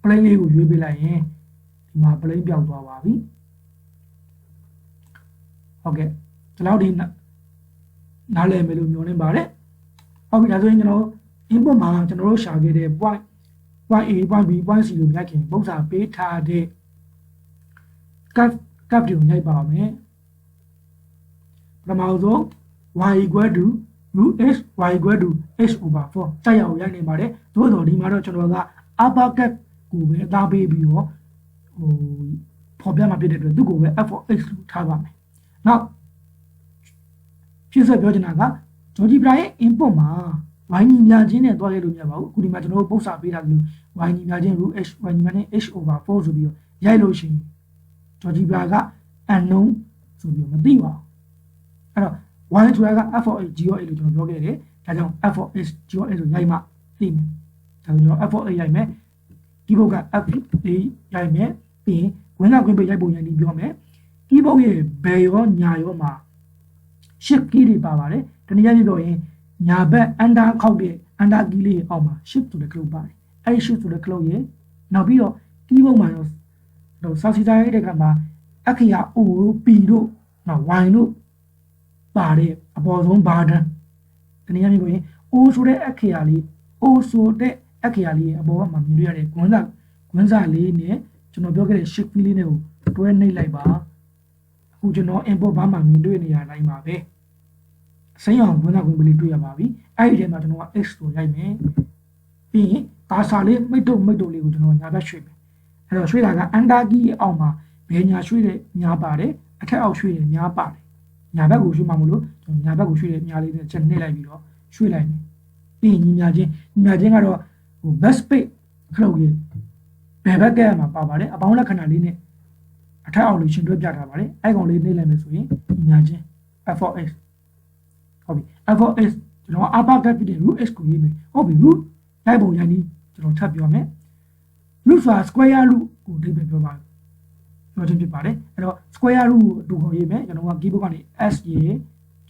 plane လေးကိုရွေးပေးလိုက်ရင်ဒီမှာ plane ပြောက်သွားပါပြီဟုတ်ကဲ့ဒီလောက်ဒီနားလည်မယ်လို့မျှော်လင့်ပါတယ်ဟုတ်ပြီဒါဆိုရင်ကျွန်တော် input မှာကျွန်တော်တို့ရှာခဲ့တဲ့ point A point B point C ကိုရိုက်ခင်ပုံစံပေးထားတဲ့ curve ကိုရိုက်ပါမယ်ပထမဆုံး y equal to root x y equal to x over 4တက်ရအောင်ရိုက်နေပါတယ်သို့တော်ဒီမှာတော့ကျွန်တော်က upper cap ကိုပဲအသားပေးပြီးတော့ဖော်ပြမှာဖြစ်တဲ့အတွက်သူ့ကိုပဲ f of x လို့ထားပါမယ်နောက်ဖြစ်ဆက်ပြောချင်တာကဂျော်ဂျီပရာရဲ့ input မှာ y ညီများချင်းနဲ့တွားရလို့မရပါဘူးအခုဒီမှာကျွန်တော်တို့ပုံစံပေးထားသလို y ညီများချင်း root h y ညီများချင်း h over 4ဆိုပြီးတော့ရိုက်လို့ရှိရင်ဂျော်ဂျီပရာက unknown ဆိုပြီးတော့မသိပါဘူးအဲ့တော့ y ဆိုတာက f of h g of h လို့ကျွန်တော်ပြောခဲ့တယ်ဒါကြောင့် f of h g of h ဆိုရိုက်မှသိမယ်ဒါဆိုကျွန်တော် f of h ရိုက်မယ်ဒီဘုတ်က f လေးရိုက်မယ်ပြီးရင်ဝင်လာခွင့်ပေးရိုက်ပုံရည်ဒီပြောမယ်ဒီဘုတ်ရဲ့ဘယ်ရောညာရောမှာ shift key တွေပါပါတယ်တနည်းအားဖြင့်ပြောရင်ညာဘက် under ခောက်တဲ့ under key လေးအောက်မှာ shift ဆိုတဲ့ clock ပါတယ်အဲ့ဒီ shift ဆိုတဲ့ clock ရဲ့နောက်ပြီးတော့ keyboard မှာတော့စာစီစာရိုက်တဲ့အခါမှာအခရာ O တို့ P တို့နောက် Y တို့ပါတဲ့အပေါ်ဆုံး button တနည်းအားဖြင့်ပြောရင် O ဆိုတဲ့အခရာလေး O ဆိုတဲ့အခရာလေးရဲ့အပေါ်မှာမြင်တွေ့ရတဲ့ကွန်းစာလေးနဲ့ကျွန်တော်ပြောခဲ့တဲ့ shift key လေးနဲ့ကိုတွဲနှိပ်လိုက်ပါအခုကျွန်တော် import ဘာမှမြင်တွေ့နေရတိုင်းပါပဲစိမ်းအောင်ဝင်လာဝင်ပလေးတွေ့ရပါပြီအဲ့ဒီထဲမှာကျွန်တော်က x ကိုရိုက်မယ်ပြီးရင်ကာဆာလေးမိတ်တုတ်လေးကိုကျွန်တော်ညာဘက်ရွှေ့မယ်အဲ့တော့ရွှေ့တာက under key ရဲ့အောက်မှာဘယ်ညာရွှေ့တဲ့ညာပါတယ်အထက်အောက်ရွှေ့တဲ့ညာပါတယ်ညာဘက်ကိုရွှေ့မှမလို့ကျွန်တော်ညာဘက်ကိုရွှေ့တဲ့ညာလေးနဲ့ချက်နှိပ်လိုက်ပြီးတော့ရွှေ့လိုက်မယ်ပြီးရင်ညီမြချင်းကတော့ဟို back space ခလုတ်ရဲ့ဘယ်ဘက်ကမှာပါပါတယ်အပေါင်းလက္ခဏာလေးနဲ့အထက်အောက်လေးရှင်းတွဲပြထားပါတယ်အဲ့ကောင်လေးနှိပ်လိုက်မယ်ဆိုရင်ညီမြချင်း f of x ဟုတ်ပြီ f of x ကျွန်တော် upper cap ဖြစ်တဲ့ root x ကိုရေးမယ်ဟုတ်ပြီ root လိုက်ပုံရိုင်းပြီးကျွန်တော်ထပ်ပြောမယ် root ဆိုတာ square root ကိုအဓိပ္ပာယ်ပြောပါပြောချင်းဖြစ်ပါတယ်အဲ့တော့ square root ကိုအတူခေါ်ရေးမယ်ကျွန်တော်က keyboard ကနေ s ရေ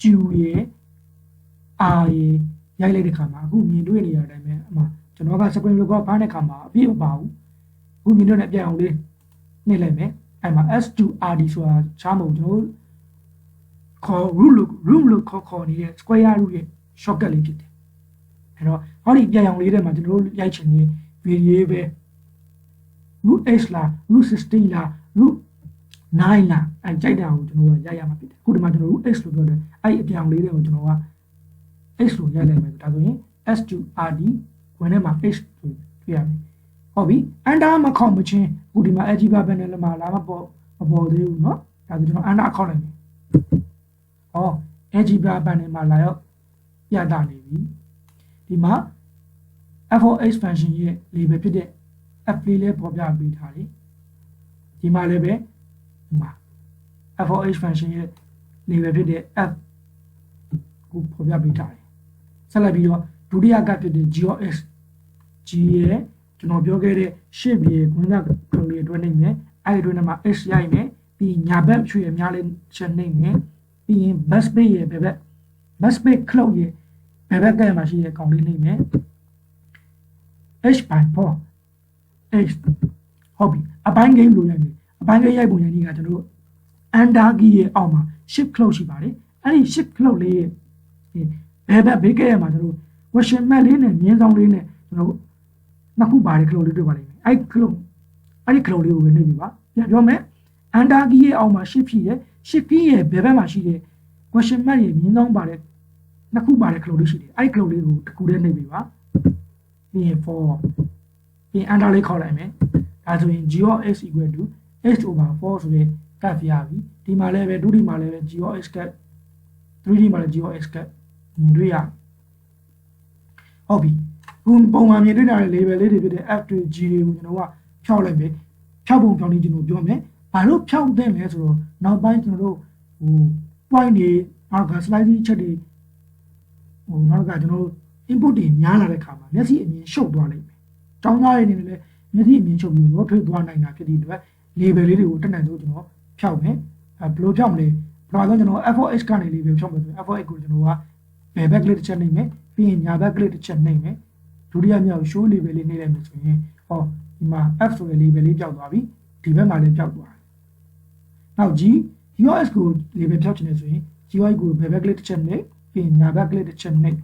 q ရေ r ရေရိုက်လိုက်တဲ့ခါမှာအခုမြင်တွေ့နေရတဲ့အတိုင်းပဲအမှကျွန်တော်က screen record ဘားတဲ့ခါမှာအပြည့်မပါဘူးအခုမြင်တွေ့နေပြအောင်လေးနှိပ်လိုက်မယ်အဲ့မှာ s to rd ဆိုတာချားမဟုတ်ကျွန်တော်ခေါ် root လို့ခေါ်နေတဲ့ square root ရဲ့ shortcut လေးဖြစ်တယ်အဲ့တော့ဟောဒီပြန်အောင်လေးထဲမှာကျွန်တော်တို့ရိုက်ချင်တဲ့ variable root h လား root 16လား root 9လားအဲ့ကြိုက်တာကိုကျွန်တော်ကရိုက်ရမှာဖြစ်တယ်အခုဒီမှာကျွန်တော် root h လို့ပြောတယ်အဲ့အပြန်လေးတွေကိုကျွန်တော်က h လို့ရိုက်လိုက်မယ်ဒါဆိုရင် s to rd ဝင်ထဲမှာ h လို့တွေ့ရမယ်ဟုတ်ပြီ under မခေါက်မချင်းအခုဒီမှာ algebra panel မှာလာမပေါ်သေးဘူးเนาะဒါဆိုကျွန်တော် under ခေါက်လိုက်မယ်ဟော algebra panel မှာလာရောက်ပြတာနေပြီဒီမှာ f of h function ရဲ့ label ဖြစ်တဲ့ f လေးလည်းပေါ်ပြပေးထားတယ်ဒီမှာလည်းပဲဒီမှာ f of h function ရဲ့ label ဖြစ်တဲ့ f ကိုပေါ်ပြပေးထားတယ်ဆက်လိုက်ပြီးတော့ဒုတိယကဖြစ်တဲ့ g of x g ရဲ့ကျွန်တော်ပြောခဲ့တဲ့ shape ရဲ့ကွန်းကခုံလေးအတွင်းနေမယ်အဲ့ဒီအတွင်းမှာ x ရိုက်မယ်ပြီးညာဘက်ရွှေ့ရများလေးချက်နေမယ်ပြီးရင် back space ရဲ့ဘယ်ဘက် back space ခလုတ်ရဲ့ဘယ်ဘက်ကမှရှိတဲ့ကောင်လေးနေမယ် h by 4 h ဟုတ်ပြီအပိုင်း game လို့ရိုက်မယ်အပိုင်း game ရိုက်ပုံရည်ကြီးကကျွန်တော်တို့ under key ရဲ့အောက်မှာ shift ခလုတ်ရှိပါတယ်အဲ့ဒီ shift ခလုတ်လေးရဲ့ဘယ်ဘက်ဘေးကရဲ့မှာကျွန်တော်တို့ question mark လေးနဲ့မြင်းဆောင်လေးနဲ့ကျွန်တော်တို့နှစ်ခုပါတယ်ခလုတ်လေးတွေ့ပါလိမ့်မယ်အဲ့ဒီခလုတ်လေးကိုပဲနှိပ်ပြီပါပြန်ပြောမယ် under key ရဲ့အောက်မှာ shift ဖြစ်ရဲ့ shift key ရဲ့ဘယ်ဘက်မှာရှိတဲ့ question mark ရဲ့မြင်းဆောင်ပါတယ်နှစ်ခုပါတယ်ခလုတ်လေးရှိတယ်အဲ့ဒီခလုတ်လေးကိုတစ်ခုတည်းနှိပ်ပြီပါပြီးရင် for ပြီး under လေးခေါက်လိုက်မယ် ဒါဆိုရင် g of x equal to h over 4ဆိုတဲ့ကတ်ရပြီဒီမှာလည်းပဲ 2D မှာလည်းပဲ g of x ကတ် 3D မှာလည်း g of x ကတ်မြင်တွေ့ရဟုတ်ပြီခုပုံမှန်မြင်တွေ့တာလေ level လေးတွေဖြစ်တဲ့ f to g တွေကိုကျွန်တော်ကဖြောက်လိုက်မယ်ဖြောက်ပုံဖြောက်နည်းကျွန်တော်ပြောမယ်ဘာလို့ဖြောက်တဲ့လဲဆိုတော့နောက်ပိုင်းကျွန်တော်တို့point တွေနောက်က slide ချက်တွေနောက်ကကျွန်တော်တို့ input တွေများလာတဲ့ခါမှာမျက်စိအမြင်ရှုပ်သွားလိမ့်မယ်။တောင်းသားရနေလည်းမျက်စိအမြင်ရှုပ်ပြီးတော့ထွေးသွားနိုင်တာဖြစ်တဲ့အတွက် label လေးတွေကိုတက်နိုင်ဆုံးကျွန်တော်ဖြောက်မယ်။ဘယ်လိုဖြောက်မလဲ။ပထမဆုံးကျွန်တော် f(x) ကနေ label ဖြောက်မယ်ဆိုရင် f(x) ကိုကျွန်တော်ကဘယ်ဘက်ကလေးတစ်ချက်နှိမ့်မယ်ပြီးရင်ညာဘက်ကလေးတစ်ချက်နှိမ့်မယ်။ဒုတိယမြောက် show label လေးနှိမ့်လိုက်မယ်ဆိုရင်ဟောဒီမှာ f ဆိုတဲ့ label လေးပျောက်သွားပြီ။ဒီဘက်မှာလည်းပျောက်သွားတယ်။နောက် g us ကို label ဖြောက်ချင်တယ်ဆိုရင် gy ကိုဘယ်ဘက်ကလေးတစ်ချက်နှိမ့်ပြီးရင်ညာဘက်ကလေးတစ်ချက်နှိမ့်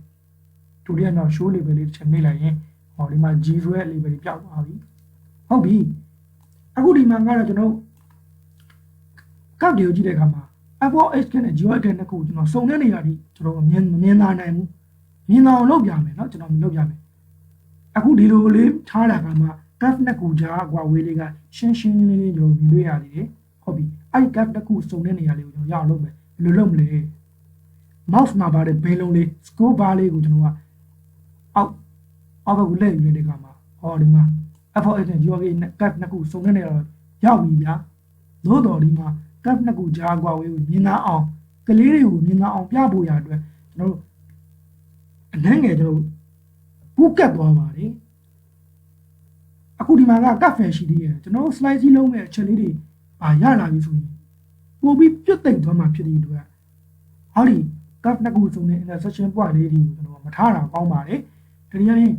ဒုတိယမြောက် show label လေးတစ်ချက်နှိမ့်လိုက်ရင်ဟောဒီမှာ g ဆိုတဲ့ label လေးပျောက်သွားပြီဟုတ်ပြီအခုဒီမှာကတော့ကျွန်တော်ကောက်တွေကိုကြည့်တဲ့အခါမှာ f(x) နဲ့ g(x) နဲ့ကိုကျွန်တော်စုံတဲ့နေရာထိကျွန်တော်မမြင်သာနိုင်ဘူးမြင်သာအောင်လုပ်ပြမယ်เนาะကျွန်တော်လုပ်ပြမယ်အခုဒီလိုလေးထားတာကမှ graph နှစ်ခုကြားကွာဝေးလေးကရှင်းရှင်းလင်းလင်းကျွန်တော်မြင်တွေ့ရသေးတယ်ဟုတ်ပြီအဲ့ဒီ graph တစ်ခုစုံတဲ့နေရာလေးကိုကျွန်တော်ရအောင်လုပ်မယ်ဘယ်လိုလုပ်မလဲ mouse မှာပါတဲ့ဘယ်လုံးလေး scroll bar လေးကိုကျွန်တော်ကအောက်ကကိုလှည့်ယူတဲ့ခါမှာဟောဒီမှာ f(x) နဲ့ g(x) နဲ့ graph နှစ်ခုစုံတဲ့နေရာရောက်ပြီဗျာသို့တော်ဒီမှာ graph နှစ်ခုကြားကွာဝေးကိုမြင်သာအောင်ကလေးတွေကိုမြင်သာအောင်ပြဖို့ရအတွက်ကျွန်တော်တို့အနှံ့ငယ်ကျွန်တော်တို့ပူးကတ်သွားပါတယ်အခုဒီမှာက graph ရှိသေးတယ်ကျွန်တော်တို့ slide ကြီးလုံးမဲ့အချက်လေးတွေရလာပြီဆိုရင်ပို့ပြီးပြတ်သိမ့်သွားမှာဖြစ်တဲ့အတွက်ဟောဒီ graph နှစ်ခုစုံတဲ့ intersection point လေးတွေကိုကျွန်တော်မထားတာကောင်းပါတယ်တကယ်ရင်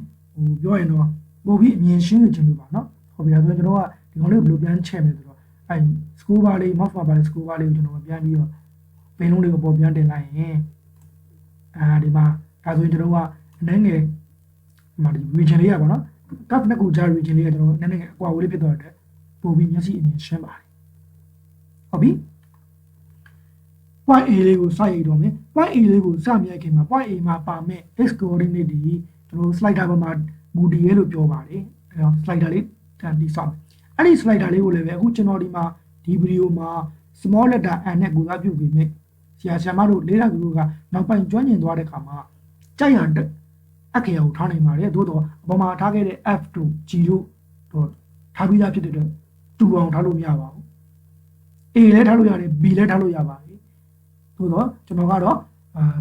ပြောရင်တော့ပို့ပြီးအမြင်ရှင်းနေချင်လို့ပါเนาะဟုတ်ပြီဒါဆိုရင်ကျွန်တော်ကဒီကောင်လေးကိုဘယ်လိုပြန်ချက်မယ်ဆိုတော့အဲ scroll bar လေး mouse မှာပါတဲ့ scroll bar လေးကိုကျွန်တော်ပြန်ပြီးတော့ပင်လုံးလေးကိုပေါ်ပြန်တင်လိုက်ရင်ဒီမှာဒါဆိုရင်ကျွန်တော်ကအနှဲငယ်ဒီမှာ region လေးရပါเนาะ graph နှစ်ခုကြား region လေးကကျွန်တော်နည်းနည်းအကွာဝေးလေးဖြစ်သွားတဲ့ပို့ပြီးမျက်စိအမြင်ရှင်းပါတယ်ဟုတ်ပြီ point A လေးကိုစရိုက်တော့မယ် point A လေးကိုစမြိုက်ခင်မှာ point A မှာပါမဲ့ x coordinate တွေကျွန်တော် slider ပေါ်မှာမူတည်ရဲလို့ပြောပါတယ်အဲတော့ slider လေးတန်ပြီးစောင့်အဲ့ဒီ slider လေးကိုလည်းပဲအခုကျွန်တော်ဒီမှာဒီဗီဒီယိုမှာ small letter n နဲ့ကိုစားပြုပြီးမြဲဆရာမတို့လေးလာသူတို့ကနောက်ပိုင်းကျွမ်းကျင်သွားတဲ့ခါမှာကြိုက်ရအခရာကိုထားနိုင်ပါတယ်သို့တော့အပေါ်မှာထားခဲ့တဲ့ f တို့ g တို့တော့ထားပြီးသားဖြစ်တဲ့အတွက်တူအောင်ထားလို့မရပါဘူး a လည်းထားလို့ရတယ် b လည်းထားလို့ရပါတယ်သို့တော့ကျွန်တော်ကတော့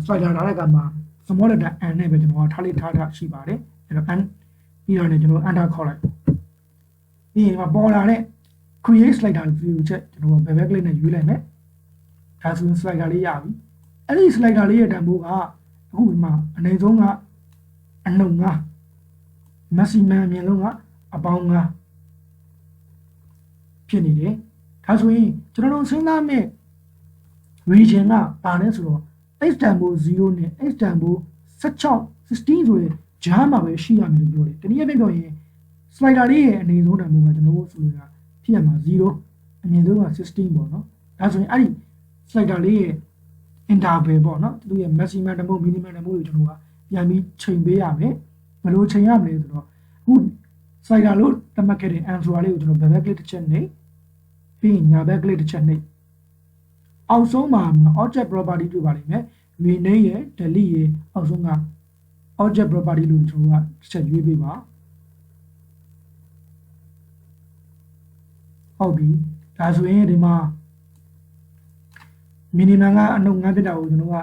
slider ထားတဲ့ကမှာ small letter n နဲ့ပဲကျွန်တော်ထားတာရှိပါတယ်အဲ့တော့ n ပြီးတော့လည်းကျွန်တော် enter ခေါက်လိုက်ပြီးရင်ပေါ်လာတဲ့ create slider view ချက်ကျွန်တော်ဘယ်ဘက်ကလေးနဲ့ရွေးလိုက်မယ်ဒါဆိုရင် slider လေးရပြီအဲ့ဒီ slider လေးရဲ့တန်ဖိုးကအခုဒီမှာအနည်းဆုံးကအနှုတ်9 maximum အမြင့်ဆုံးကအပေါင်း9ဖြစ်နေတယ်ဒါဆိုရင်ကျွန်တော်တို့စဉ်းစားမဲ့ region ကပါလဲဆိုတော့ x တန်ဖိုး0နဲ့ x တန်ဖိုး16ဆိုတဲ့ဂျားမှာပဲရှိရမယ်လို့ပြောတယ်တနည်းအားဖြင့်ပြောရင် slider လေးရဲ့အနေဆုံးတန်ဖိုးကကျွန်တော်တို့ဆိုလိုတာဖြစ်ရမှာ0အမြင့်ဆုံးက16ပေါ့နော်ဒါဆိုရင်အဲ့ဒီ slider လေးရဲ့ interval ပေါ့နော်သူရဲ့ maximum တန်ဖိုး minimum တန်ဖိုးကိုကျွန်တော်ကပြန်ပြီးချိန်ပေးရမယ်ဘယ်လိုချိန်ရမလဲဆိုတော့အခု slider လို့သတ်မှတ်ခဲ့တဲ့ answer လေးကိုကျွန်တော်ဘယ်ဘက်ကလေးတစ်ချက်နှိပ်ပြီးရင်ညာဘက်ကလေးတစ်ချက်နှိပ်အောက်ဆုံးမှာ object property လို့ပါလိမ့်မယ် rename ရယ် delete ရယ်အောက်ဆုံးက object property လို့ကျွန်တော်ကတစ်ချက်ရွေးပေးပါဟုတ်ပြီဒါဆိုရင်ဒီမှာ minimum ကအနှုတ်9ဖြစ်တာကိုကျွန်တော်က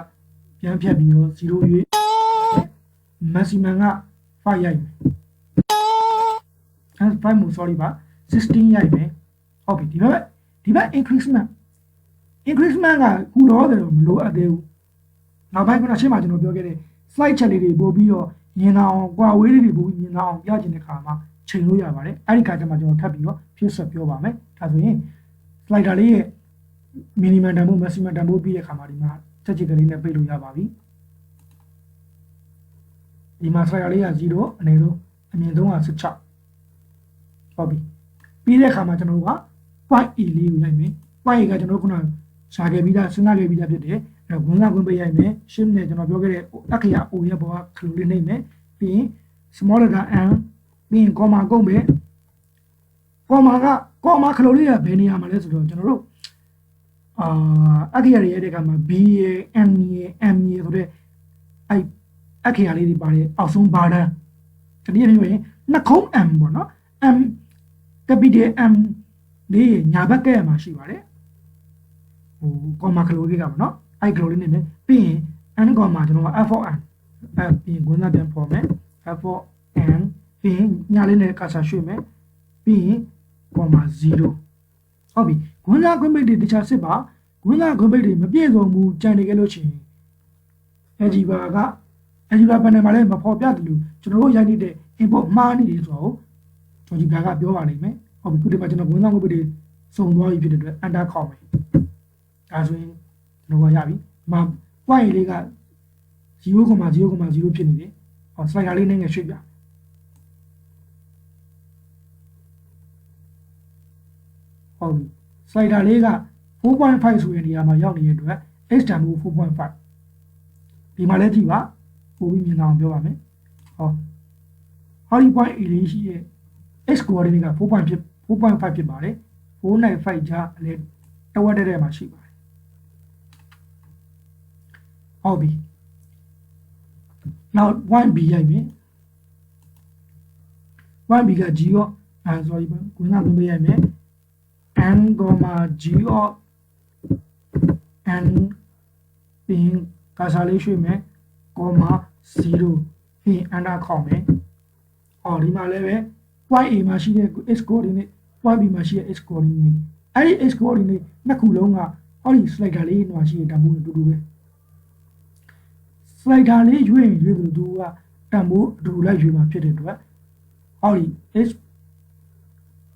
ပြန်ဖြတ်ပြီးတော့0ရွေး maximum က5ရိုက်မယ်5မို့ sorry ပါ16ရိုက်မယ်ဟုတ်ပြီဒီဘက် increment ကခုတော့တယ်မလိုအပ်သေးဘူးနောက်ပိုင်းကတော့ရှင်းမှာကျွန်တော်ပြောခဲ့တဲ့ slide ချက်လေးတွေပို့ပြီးတော့မြင်အောင်ကွာဝေးလေးတွေပို့ပြီးမြင်အောင်ပြချင်တဲ့ခါမှာချိန်လို့ရပါတယ်အဲ့ဒီခါကျမှကျွန်တော်ထပ်ပြီးတော့ဖြည့်ဆွတ်ပြောပါမယ်ဒါဆိုရင် slider လေးရဲ့ minimum တန်ဖိုး maximum တန်ဖိုးပြီးတဲ့ခါမှာဒီမှာချက်ချစ်ကလေးနဲ့ပိတ်လို့ရပါပြီဒီမှာ slider လေးက0အနေဆုံးအမြင့်ဆုံးက16ဟုတ်ပြီပြီးတဲ့ခါမှာကျွန်တော်က point A လေးကိုရိုက်မယ် point A ကကျွန်တော်ခုနရှာခဲ့ပြီးသားစဉ်းစားခဲ့ပြီးသားဖြစ်တယ်အဲ့တော့ဝင်ပိတ်ရိုက်မယ် shift နဲ့ကျွန်တော်ပြောခဲ့တဲ့အခရာ O ရဲ့ဘောကခလူလေးနှိပ်မယ်ပြီးရင် small letter n ပြီးရင် comma ကုန်မယ် ကောမာခလိုလေးကဘယ်နေရာမှာလဲဆိုတော့ကျွန်တော်တို့အခရာတွေရဲ့တဲ့ကမှာ B ရ N ရ M ရဆိုတဲ့အဲ့အခရာလေးတွေပါတယ်အောက်ဆုံးဘာတန်းတနည်းပြောရင်နှခုံး M ပေါ့နော် M capital M လေးညာဘက်ကမှာရှိပါတယ်ဟိုကောမာခလိုလေးကပေါ့နော်အဲ့ခလိုလေးနဲ့ပြီးရင် N ကောမာကျွန်တော်က F of N ပြီးရင်ခွန်းစားပြန်ပေါ်မယ် F of N ပြီးရင်ညာလေးနဲ့ကာဆာရွှေ့မယ်ပြီးရင်ကောမာ0ဟုတ်ပြီခွန်းစားခွင့်ပိတ်တွေတခြားစစ်ပါခွန်းစားခွင့်ပိတ်တွေမပြည့်စုံဘူးကြံနေကြလို့ရှိရင် algebra panel မှာလည်းမဖော်ပြတယ်လို့ကျွန်တော်တို့ရိုက်နေတဲ့ input မှားနေတယ်ဆိုတော့algebra ကပြောပါလိမ့်မယ်ဟုတ်ပြီခုဒီမှာကျွန်တော်ခွန်းစားခွင့်ပိတ်တွေစုံသွားပြီဖြစ်တဲ့အတွက် enter ခေါက်မယ်ဒါဆိုရင်ကျွန်တော်ကရပြီဒီမှာ point လေးက 0.0.0 ဖြစ်နေတယ်ဟော slider လေးနဲ့ငယ်ရွှေ့ပြဟုတ်ပြီ slider လေးက 4.5 ဆိုတဲ့နေရာမှာရောက်နေတဲ့အတွက် x တန်ဖိုး 4.5 ဒီမှာလည်းကြည့်ပါပို့ပြီးမြင်အောင်ပြောပါမယ်ဟော ဒီ point A လေးရှိရဲ့ x coordinate က 4.5 ဖြစ်ပါတယ်4နဲ့5ကြားအလဲတဝက်တဲ့မှာရှိပါတယ်ဟုတ်ပြီနောက် 1b ရိုက်ပြီ 1b က g ရောsorry ပါခွင့်နာခွင့်ပေးရိုက်မယ် n, g of n ပြီးကာဆာလေးရွှေ့မယ် 0 ပြီး enter ခေါက်မယ်ဒီမှာလည်းပဲ point A မှာရှိတဲ့ x coordinate point B မှာရှိတဲ့ x coordinate အဲ့ဒီ x coordinate နှစ်ခုလုံးကဒီ slider လေးမှာရှိတဲ့တန်ဖိုးနဲ့တူတူပဲ slider လေးရွေးသလိုသူကတန်ဖိုးအတူတူလိုက်ရွေးမှာဖြစ်တဲ့အတွက်ဒီ x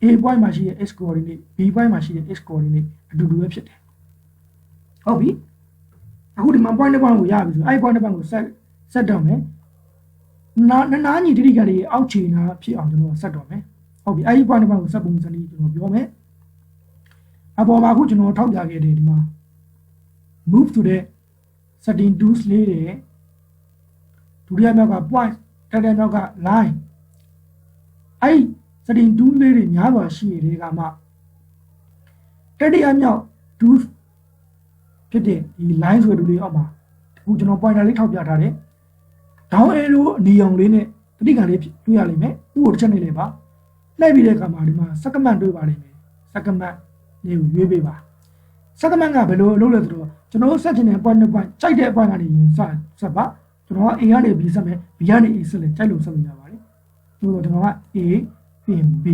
A point မှာရှိတဲ့ x coordinate B point မှာရှိတဲ့ x coordinate အတူတူပဲဖြစ်တယ်ဟုတ်ပြီအခုဒီမှာ point တစ် point ကိုရပြီဆိုအဲ့ point တစ် point ကိုဆက်တော့မယ်နားညီတိတိကလေးအောက်ခြေနာဖြစ်အောင်ကျွန်တော်ဆက်တော့မယ်ဟုတ်ပြီအဲ့ဒီ point တစ် point ကိုဆက်ပုံစံလေးကျွန်တော်ပြောမယ်အပေါ်မှာအခုကျွန်တော်ထောက်ပြခဲ့တယ်ဒီမှာ move to the setting tools လေးတွေဒုတိယမြောက်က point တတိယမြောက်က line အဲ့ setting tool လေးတွေများစွာရှိနေတဲ့ကမှတတိယမြောက် tools ဖြစ်တဲ့ဒီ line ဆိုတဲ့လူလေးအောက်မှာအခုကျွန်တော် pointer လေးထောက်ပြထားတယ် down arrow အနီရောင်လေးနဲ့တတိကံလေးတွေ့ရလိမ့်မယ်သူ့ကိုတစ်ချက်နေလေပါနှိပ်ပြီးတဲ့အခါမှာဒီမှာ segment တွေ့ပါလိမ့်မယ် segment လေးကိုရွေးပေးပါ segment ကဘယ်လိုလုပ်လဲဆိုတော့ကျွန်တော်ဆက်ချင်တဲ့ point နဲ့ point ကြိုက်တဲ့ point ကနေရင်ဆက်ပါကျွန်တော်က A ကနေ B ဆက်မယ် B ကနေ A ဆက်လဲကြိုက်လို့ဆက်လို့ရပါတယ်ဆိုတော့ကျွန်တော်က A ပြီး B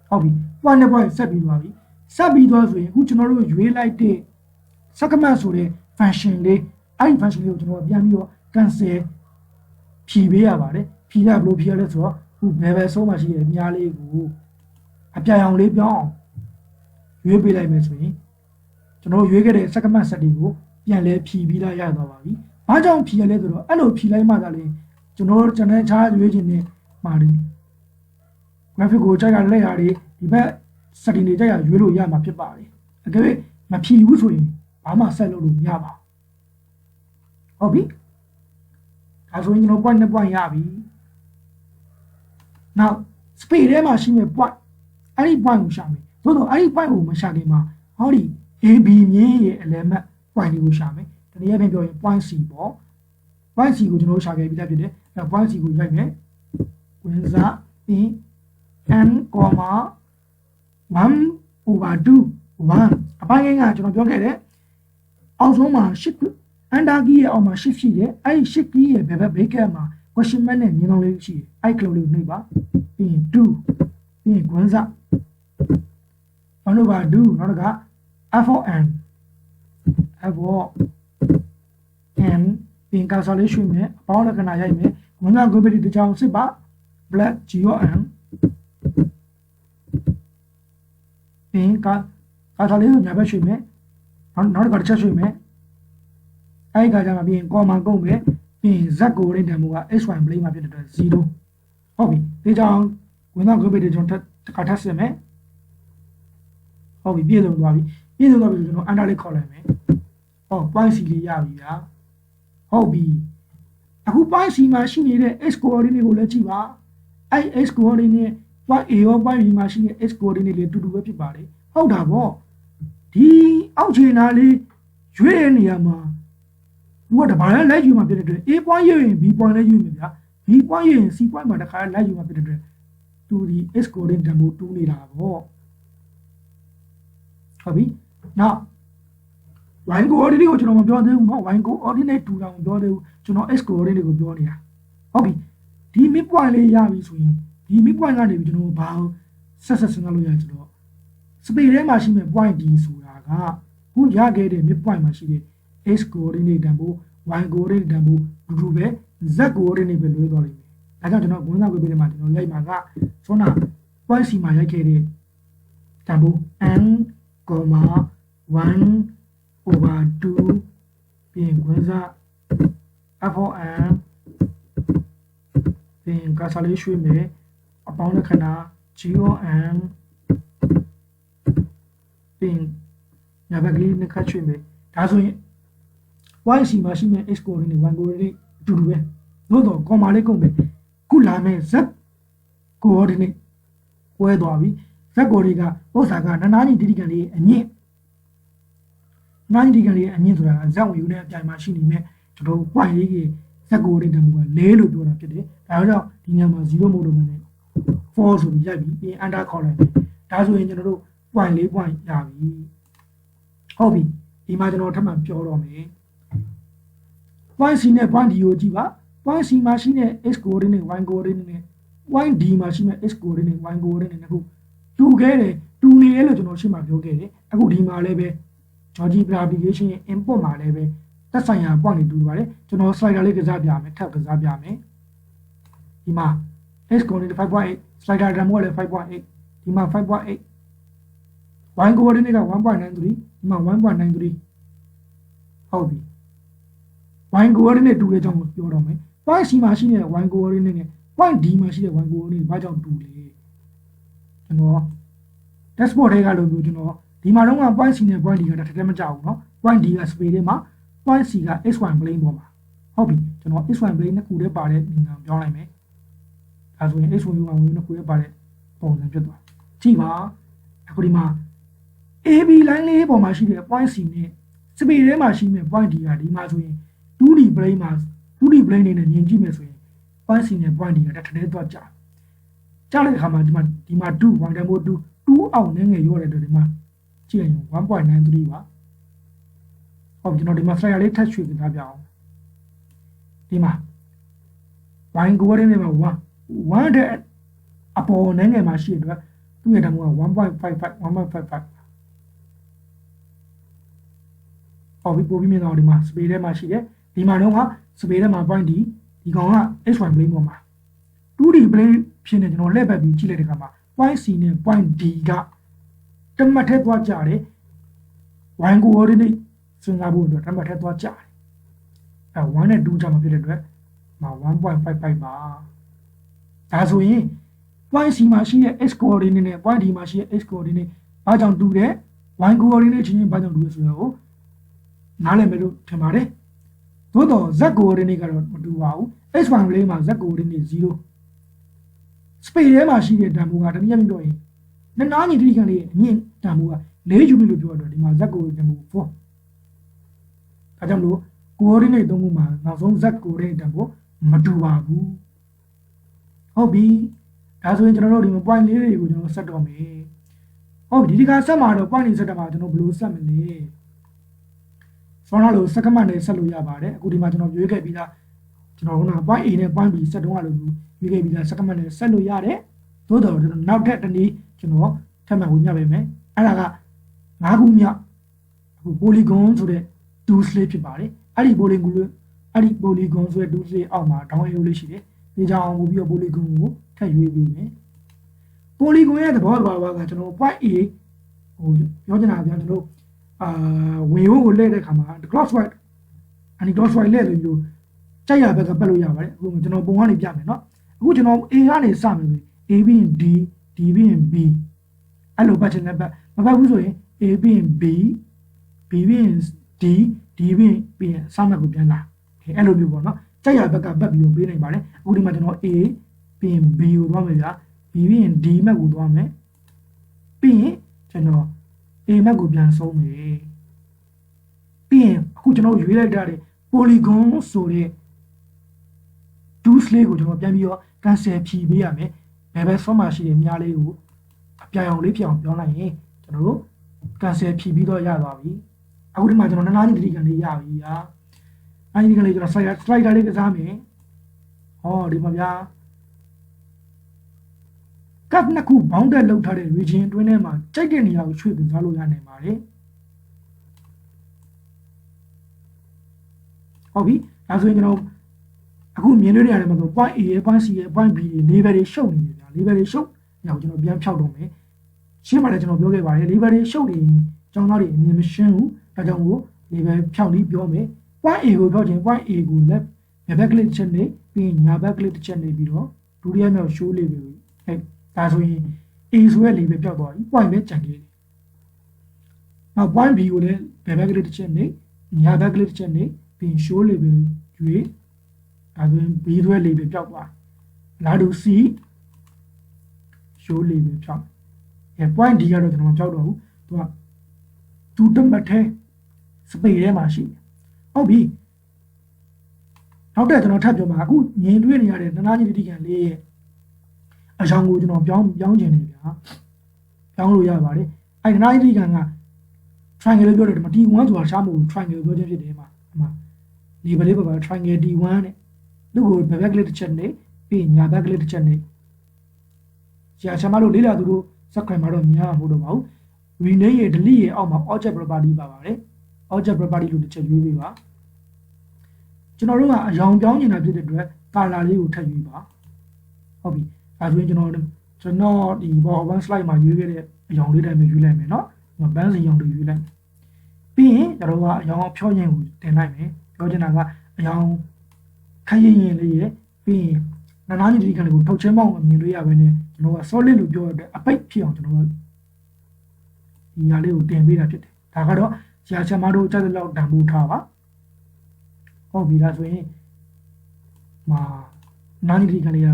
ဟုတ်ပြီ point နဲ့ point ဆက်ပြီးသွားပြီဆက်ပြီးသွားဆိုရင်အခုကျွန်တော်တို့ရွေးလိုက်တဲ့ segment ဆိုတဲ့ function လေးအဲ့ဒီ function လေးကိုကျွန်တော်ပြန်ပြီးတော့ cancel ဖြီးပေးရပါတယ်ဖြီးရဘလို့ဖြီးရလဲဆိုတော့ခု level ဆုံးမှရှိတဲ့မြားလေးကိုအပြာရောင်လေးပြောင်းအောင်ရွေးပေးလိုက်မယ်ဆိုရင်ကျွန်တော်ရွေးခဲ့တဲ့ segment set တွေကိုပြန်လဲဖြီးပြီးလာရသွားပါပြီ။ဘာကြောင့်ဖြီးရလဲဆိုတော့အဲ့လိုဖြီးလိုက်မှသာလေကျွန်တော်ချန်နယ်ချားရွေးခြင်းနဲ့မှာဒီ graphic ကိုကြိုက်ရလက်ရတွေဒီဘက် setting တွေကြိုက်ရရွေးလို့ရမှာဖြစ်ပါတယ်။အကယ်၍မဖြီးဘူးဆိုရင်ဘာမှဆက်လုပ်လို့မရပါဘူး။ဟုတ်ပြီ။ဒါဆိုရင်ကျွန်တော် point နဲ့ point ရပြီ။ now speed ထဲမှာရှိမဲ့ point အဲ့ဒီ point ကိုရှာမယ်။သို့တော့အဲ့ဒီ point ကိုမရှာခင်မှာဒီ AB မြင်းရဲ့ element point တွေကိုရှာမယ်။တနည်းအားဖြင့်ပြောရင် point C ပေါ့ point C ကိုကျွန်တော်ရှာခဲ့ပြီးသားဖြစ်တယ်။အဲ့ point C ကိုရိုက်မယ်။ဝင်စားပြီး n, 1/2 1အပိုင်းကကျွန်တော်ပြောခဲ့တယ်။အောက်ဆုံးမှာshift under key ရဲ့အောက်မှာ shift ရှိတယ်။အဲ့ဒီ shift key ရဲ့ဘယ်ဘက် bracket မှာ question mark နဲ့မြင်အောင်လေးရှိတယ်။အဲ့ close လေးကိုနှိပ်ပါ။ပြီးရင် 2ပြီးရင် ဝင်စား1/2နောက်တစ်ခါ f of n f of n ပြင်ကာဆာလေးရွှေ့မယ်အပေါင်းလက္ခဏာရိုက်မယ်ဝန်က gravity တကြောင်စစ်ပါ black g of n ပြင်ကာဆာလေးကိုညာဘက်ရွှေ့မယ်နောက်တစ်ခါတစ်ချက်ရွှေ့မယ်အဲ့ဒီကကြမှာပြင် comma ကုန်မယ်ပြင် z ကိုရင်းတန်မှုက xy plane မှာဖြစ်တဲ့အတွက်0ဟုတ်ပြီဒီကြောင်ဝန်က gravity ကျွန်တော်တစ်ခါထပ်စစ်မယ်ဟုတ်ပြီပြည့်စုံသွားပြီဆိုကျွန်တော် under လေးခေါ်လိုက်မယ်point C လေးရပြီဗျာဟုတ်ပြီအခု point C မှာရှိနေတဲ့ x coordinate ကိုလည်းကြည့်ပါအဲ့ x coordinate point A ရော point B မှာရှိတဲ့ x coordinate လေးတူတူပဲဖြစ်ပါတယ်ဟုတ်တာပေါ့ဒီအောက်ခြေနာလေးရွေးတဲ့နေရာမှာသူကတဘာလဲလိုက်ယူမှာဖြစ်တဲ့အတွက် A point ရွေးရင် B point လည်းယူမယ်ဗျာ B point ရွေးရင် C point မှာတခါလိုက်ယူမှာဖြစ်တဲ့အတွက်သူဒီ x coordinate တန်ဖိုးတူးနေတာပေါ့ဟုတ်ပြီနောက် y coordinate ကိုကျွန်တော်မပြောသေးဘူးเนาะ y coordinate တူတာမပြောသေးဘူးကျွန်တော် x coordinate ကိုပြောနေတာဟုတ်ပြီဒီ mid point လေးရပြီဆိုရင်ဒီ mid point ကနေပြီးကျွန်တော်ဘာဆက်စဉ်းစားလို့ရဆိုတော့ space ထဲမှာရှိမဲ့ point D ဆိုတာကခုရခဲ့တဲ့ mid point မှာရှိတဲ့ x coordinate တန်ဖိုး y coordinate တန်ဖိုးတူတူပဲ z coordinate ပဲလွဲသွားလိမ့်မယ်ဒါကြောင့်ကျွန်တော်ဝင်စားပေးပေးမှာကျွန်တော်ရိုက်မှာကဆိုတော့ point C မှာရိုက်ခဲ့တဲ့တန်ဖိုး n, 1 over 2ပြင်ခွင့်စား f of n ပြင်ကစားလေးရွှေ့မယ်အပေါင်းလက္ခဏာ g of n ပြင်ညာဘက်ကလေးနှစ်ခါရွှေ့မယ်ဒါဆိုရင် y c မှာရှိမဲ့ x coordinate y coordinate အတူတူပဲလို့တော့ comma လေးကုန်ပဲခုလာမဲ့ z coordinate ကွဲသွားပြီ z coordinate ကဥစ္စာကနာနာညီတိတိကန်လေးအညင့်နိုင်ဒီကလေးအမြင့်ဆိုတာဇက်ဝင်ယူနဲ့အပြိုင်မှာရှိနေမဲ့ကျွန်တော် point လေးကြီးဇက်ကိုရင်းတမှုက4လို့ပြောတာဖြစ်တယ်ဒါကြောင့်ဒီညမှာ0မို့လို့မနဲ့4ဆိုပြီးရိုက်ပြီးပြင် under ခေါ်လိုက်မယ်ဒါဆိုရင်ကျွန်တော်တို့ point 4 point ရပြီဟုတ်ပြီဒီမှာကျွန်တော်ထပ်မံပြောတော့မယ် point C နဲ့ point D ကိုကြည့်ပါ point C မှာရှိတဲ့ x coordinate y coordinate နဲ့ point D မှာရှိမဲ့ x coordinate y coordinate နဲ့ခုတူခဲ့တယ်တူနေတယ်လို့ကျွန်တော်ရှင်းမှာပြောခဲ့တယ်အခုဒီမှာလည်းပဲalgebra application ရဲ့ input မှာလည်းပဲသက်ဆိုင်ရာ point တွေတူပါတယ်ကျွန်တော် slider လေးကစားပြမယ်ထပ်ကစားပြမယ်ဒီမှာ x coordinate 5.8 slider တန်ဖိုးကလည်း 5.8 ဒီမှာ 5.8 y coordinate က 1.93 ဒီမှာ 1.93 ဟုတ်ပြီ y coordinate တူတဲ့အကြောင်းကိုပြောတော့မယ် point C မှာရှိနေတဲ့ y coordinate နဲ့ point D မှာရှိတဲ့ y coordinate ဘာကြောင့်တူလဲကျွန်တော် dashboard တွေကလို့ပြောကျွန်တော်ဒီမှာတော့ point C နဲ့ point D ကတကယ်မကြောက်ဘူးเนาะ point D က space ထဲမှာ point C က xy plane ပေါ်မှာဟုတ်ပြီကျွန်တော် xy plane နှစ်ခုတည်းပါတဲ့နေရာပြောင်းလိုက်မယ်ဒါဆိုရင် xy ကဝင်နှစ်ခုတည်းပါတဲ့ပုံစံဖြစ်သွားကြည့်ပါအခုဒီမှာ AB line လေးပေါ်မှာရှိတဲ့ point C နဲ့ space ထဲမှာရှိမဲ့ point D ကဒီမှာဆိုရင် 2D plane မှာ 2D plane နေနဲ့မြင်ကြည့်မယ်ဆိုရင် point C နဲ့ point D ကတထည်းသွားကြတဲ့အခါမှာဒီမှာ2 1 tempo 2အောက်နည်းငယ်ရောတဲ့အတွက်ဒီမှာကြည့်ရင် 1.93 ပါဟုတ်ကျွန်တော်ဒီမှာ slider လေးထပ်ရွှေ့ပြထားပြအောင်ဒီမှာ y coordinate မှာ1တဲ့အပေါ်နည်းငယ်မှာရှိတဲ့အတွက်သူ့ရဲ့တန်ဖိုးက 1.55 ဟုတ်ပြီပို့ပြီးမြင်တော့ဒီမှာ space ထဲမှာရှိတယ်ဒီမှာတော့ space ထဲမှာ point D ဒီကောင်က xy plane ပေါ်မှာ 2D plane ဖြစ်နေကျွန်တော်လှည့်ပတ်ပြီးကြည့်လိုက်တဲ့အခါမှာ point C နဲ့ point D ကတမတ်ထဲသွားကြတယ် y coordinate စဉ်းစားဖို့အတွက်တမတ်ထဲသွားကြတယ်အဲ1နဲ့2ကြာမှာဖြစ်တဲ့အတွက်1.55 ပါဒါဆိုရင် point C မှာရှိတဲ့ x coordinate နဲ့ point D မှာရှိတဲ့ x coordinate ဘာကြောင့်တူတယ် y coordinate ချင်းဘာကြောင့်တူလဲဆိုတော့နားလည်မယ်လို့ထင်ပါတယ်သို့တော့ z coordinate ကတော့မတူပါဘူး xy plane မှာ z coordinate 0 space ထဲမှာရှိတဲ့တန်ဖိုးကတနည်းအားဖြင့်ပြောရင်နှစ်နားညီတိကန်လေးအမြင့်တန်ဖိုးက4 unit လို့ပြောတော့ဒီမှာ z coordinate တန်ဖိုး4ဒါကြောင့်လို့ coordinate သုံးခုမှာနောက်ဆုံး z coordinate တန်ဖိုးမတူပါဘူးဟုတ်ပြီဒါဆိုရင်ကျွန်တော်တို့ဒီမှာ point လေးတွေကိုကျွန်တော်ဆက်တော့မယ်ဟုတ်ပြီဒီကဆက်မှာတော့ point လေးဆက်တော့မှာကျွန်တော်ဘယ်လိုဆက်မလဲဆိုတော့လို့စက္ကန့်နဲ့ဆက်လို့ရပါတယ်အခုဒီမှာကျွန်တော်ရွေးခဲ့ပြီးသားကျွန်တော်က point A နဲ့ point B ဆက်တော့လို့ရွေးခဲ့ပြီးသားစက္ကန့်နဲ့ဆက်လို့ရတယ်သို့တော်ကျွန်တော်နောက်ထပ်တစ်နည်းကျွန်တော်ထပ်မှတ်ဝင်ပြပေးမယ်အဲ့ဒါက9ခုမြောက်အခု polygon ဆိုတဲ့ tool slate ဖြစ်ပါတယ်အဲ့ဒီ polygon ဆိုတဲ့ tool slate အောက်မှာ down arrow လေးရှိတယ်ဒီကြောင်ပို့ပြီးတော့ polygon ကိုထပ်ရွေးပေးမယ် polygon ရဲ့သဘောကကျွန်တော် point A ဟိုပြောချင်တာကကျွန်တော်ဝင်ရိုးကိုလှည့်တဲ့အခါမှာ clockwise anti-clockwise လှည့်လို့မျိုးကြိုက်ရဘက်ကပတ်လို့ရပါတယ်အခုကျွန်တော်ပုံကနေပြမယ်เนาะအခုကျွန်တော် A ကနေစမယ်ဆိုရင် A ပြီးရင် D D ပြီးရင် B အဲ့လိုပတ်ချင်တဲ့ပတ်မပတ်ဘူးဆိုရင် A ပြီးရင် B B ပြီးရင် D D ပြီးရင်စမှတ်ကိုပြန်လာအဲ့လိုမျိုးပေါ့เนาะကြိုက်ရဘက်ကပတ်ပြီးတော့ပေးနိုင်ပါတယ်အခုဒီမှာကျွန်တော် A ပြီးရင် B ကိုသွားမယ်ဗျာ B ပြီးရင် D မက်ကိုသွားမယ်ပြီးရင်ကျွန်တော် A မက်ကိုပြန်ဆုံးမယ်ပြီးရင်အခုကျွန်တော်ရွေးလိုက်တာတဲ့ polygon ဆိုတဲ့ 2 ကိုကျွန်တော်ပြန်ပြီးတော့ cancel ဖြီးပေးရမယ်ဘယ်ဘက် format ရှိတဲ့မြားလေးကိုအပြိုင်အောင်လေးဖြစ်အောင်ပြောလိုက်ရင်ကျွန်တော်တို့ cancel ဖြီးပြီးတော့ရသွားပြီအခုဒီမှာကျွန်တော်နားကြီးတတိကန်လေးရပြီဟာနားကြီးတတိကန်လေးကျွန်တော် slider လေးကစားမယ်ဟောဒီမှာဗျာ ကပ်နှစ်ခုဘောင်းတက်လောက်ထားတဲ့ region အတွင်းထဲမှာကြိုက်တဲ့နေရာကိုရွှေ့ပြီးစားလို့ရနိုင်ပါတယ်ဟုတ်ပြီဒါဆိုရင်ကျွန်တော်အခုမြင်တွေ့ရတယ်မှာဆို point A ရဲ့ point C ရဲ့ point B တွေ level တွေရှုပ်နေတယ်ဗျာ level တွေရှုပ်ညောင်ကျွန်တော်ပြန်ဖြောက်တော့မယ်ရှင်းပါတယ်ကျွန်တော်ပြောခဲ့ပါတယ် level တွေရှုပ်နေရင်ကျောင်းသားတွေအမြင်မရှင်းဘူးဒါကြောင့်မို့ level ဖြောက်ပြီးပြောမယ် point A ကိုဖြောက်ခြင်း point A ကို left ဘက် click တစ်ချက်နေပြီးရင်ညာဘက် click တစ်ချက်နေပြီးတော့ဒုတိယမြောက် show level ဟဲ့ဒါဆိုရင် A ဆိုတဲ့ level ပြောက်သွားပြီ point ပဲကျန်ခဲ့တယ်နောက် point B ကိုလည်းဘယ်ဘက် click တစ်ချက်နေညာဘက် click တစ်ချက်နေပြီးရင် show level ရွေးဒါဆိုရင် B ဆိုတဲ့ level ပြောက်သွားလာတူ C show level ဖြောက်အဲ point D ကတော့ကျွန်တော်မဖြောက်တော့ဘူးသူက2တက်မှတ်ထဲ space ထဲမှာရှိဟုတ်ပြီနောက်တဲ့ကျွန်တော်ထပ်ပြောမှာအခုမြင်တွေ့နေရတဲ့နနာကြီးတိကန်လေးရဲ့အကြောင်းကိုကျွန်တော်ပြောင်းကျင်နေဗျာပြောင်းလို့ရပါတယ်အဲနနာကြီးတိကန်က triangle လို့ပြောတယ်ဒီမှာ T1 ဆိုတာရှားမို့ triangle ပြောခြင်းဖြစ်တယ်မှာဒီမှာ level လေးပါ triangle T1 နဲ့သူ့ကိုဘယ်ဘက်ကလေးတစ်ချက်နဲ့ပြီးညာဘက်ကလေးတစ်ချက်နဲ့ကြာချမလို့လေးလာသူတို့ subscribe မှာတော့မြင်ရမှာမဟုတ်တော့ပါဘူး rename ရဲ့ delete ရဲ့အောက်မှာ object property ပါပါတယ် object property လို့တစ်ချက်ရွေးပေးပါကျွန်တော်တို့ကအယောင်ပြောင်းနေတာဖြစ်တဲ့အတွက် color လေးကိုထပ်ရွေးပါဟုတ်ပြီအဲဆိုရင်ကျွန်တော်ဒီ one slide မှာရွေးခဲ့တဲ့အယောင်လေးတိုင်းပဲရွေးလိုက်မယ်เนาะဒီမှာဘန်းစီယောင်တွေရွေးလိုက်ပြီးရင်ကျွန်တော်ကအယောင်ဖြောရင်ကိုတင်လိုက်မယ်ပြောချင်တာကအယောင်ခရင်ရင်လေးရဲ့ပြီးရင်နာနာကြီးဒီကန်လေးကိုထုတ်ချင်းပေါင်းအမြင်လို့ရပါနဲ့ကျွန်တော်က solid လို့ပြောရတဲ့အပိတ်ဖြစ်အောင်ကျွန်တော်ကဒီညာလေးကိုတင်ပေးတာဖြစ်တယ်ဒါကတော့ဆရာဆရာမတို့ကြားတဲ့လောက်တန်ဖိုးထားပါဟုတ်ပြီလားဆိုရင်မာနာနီဒီကလေးက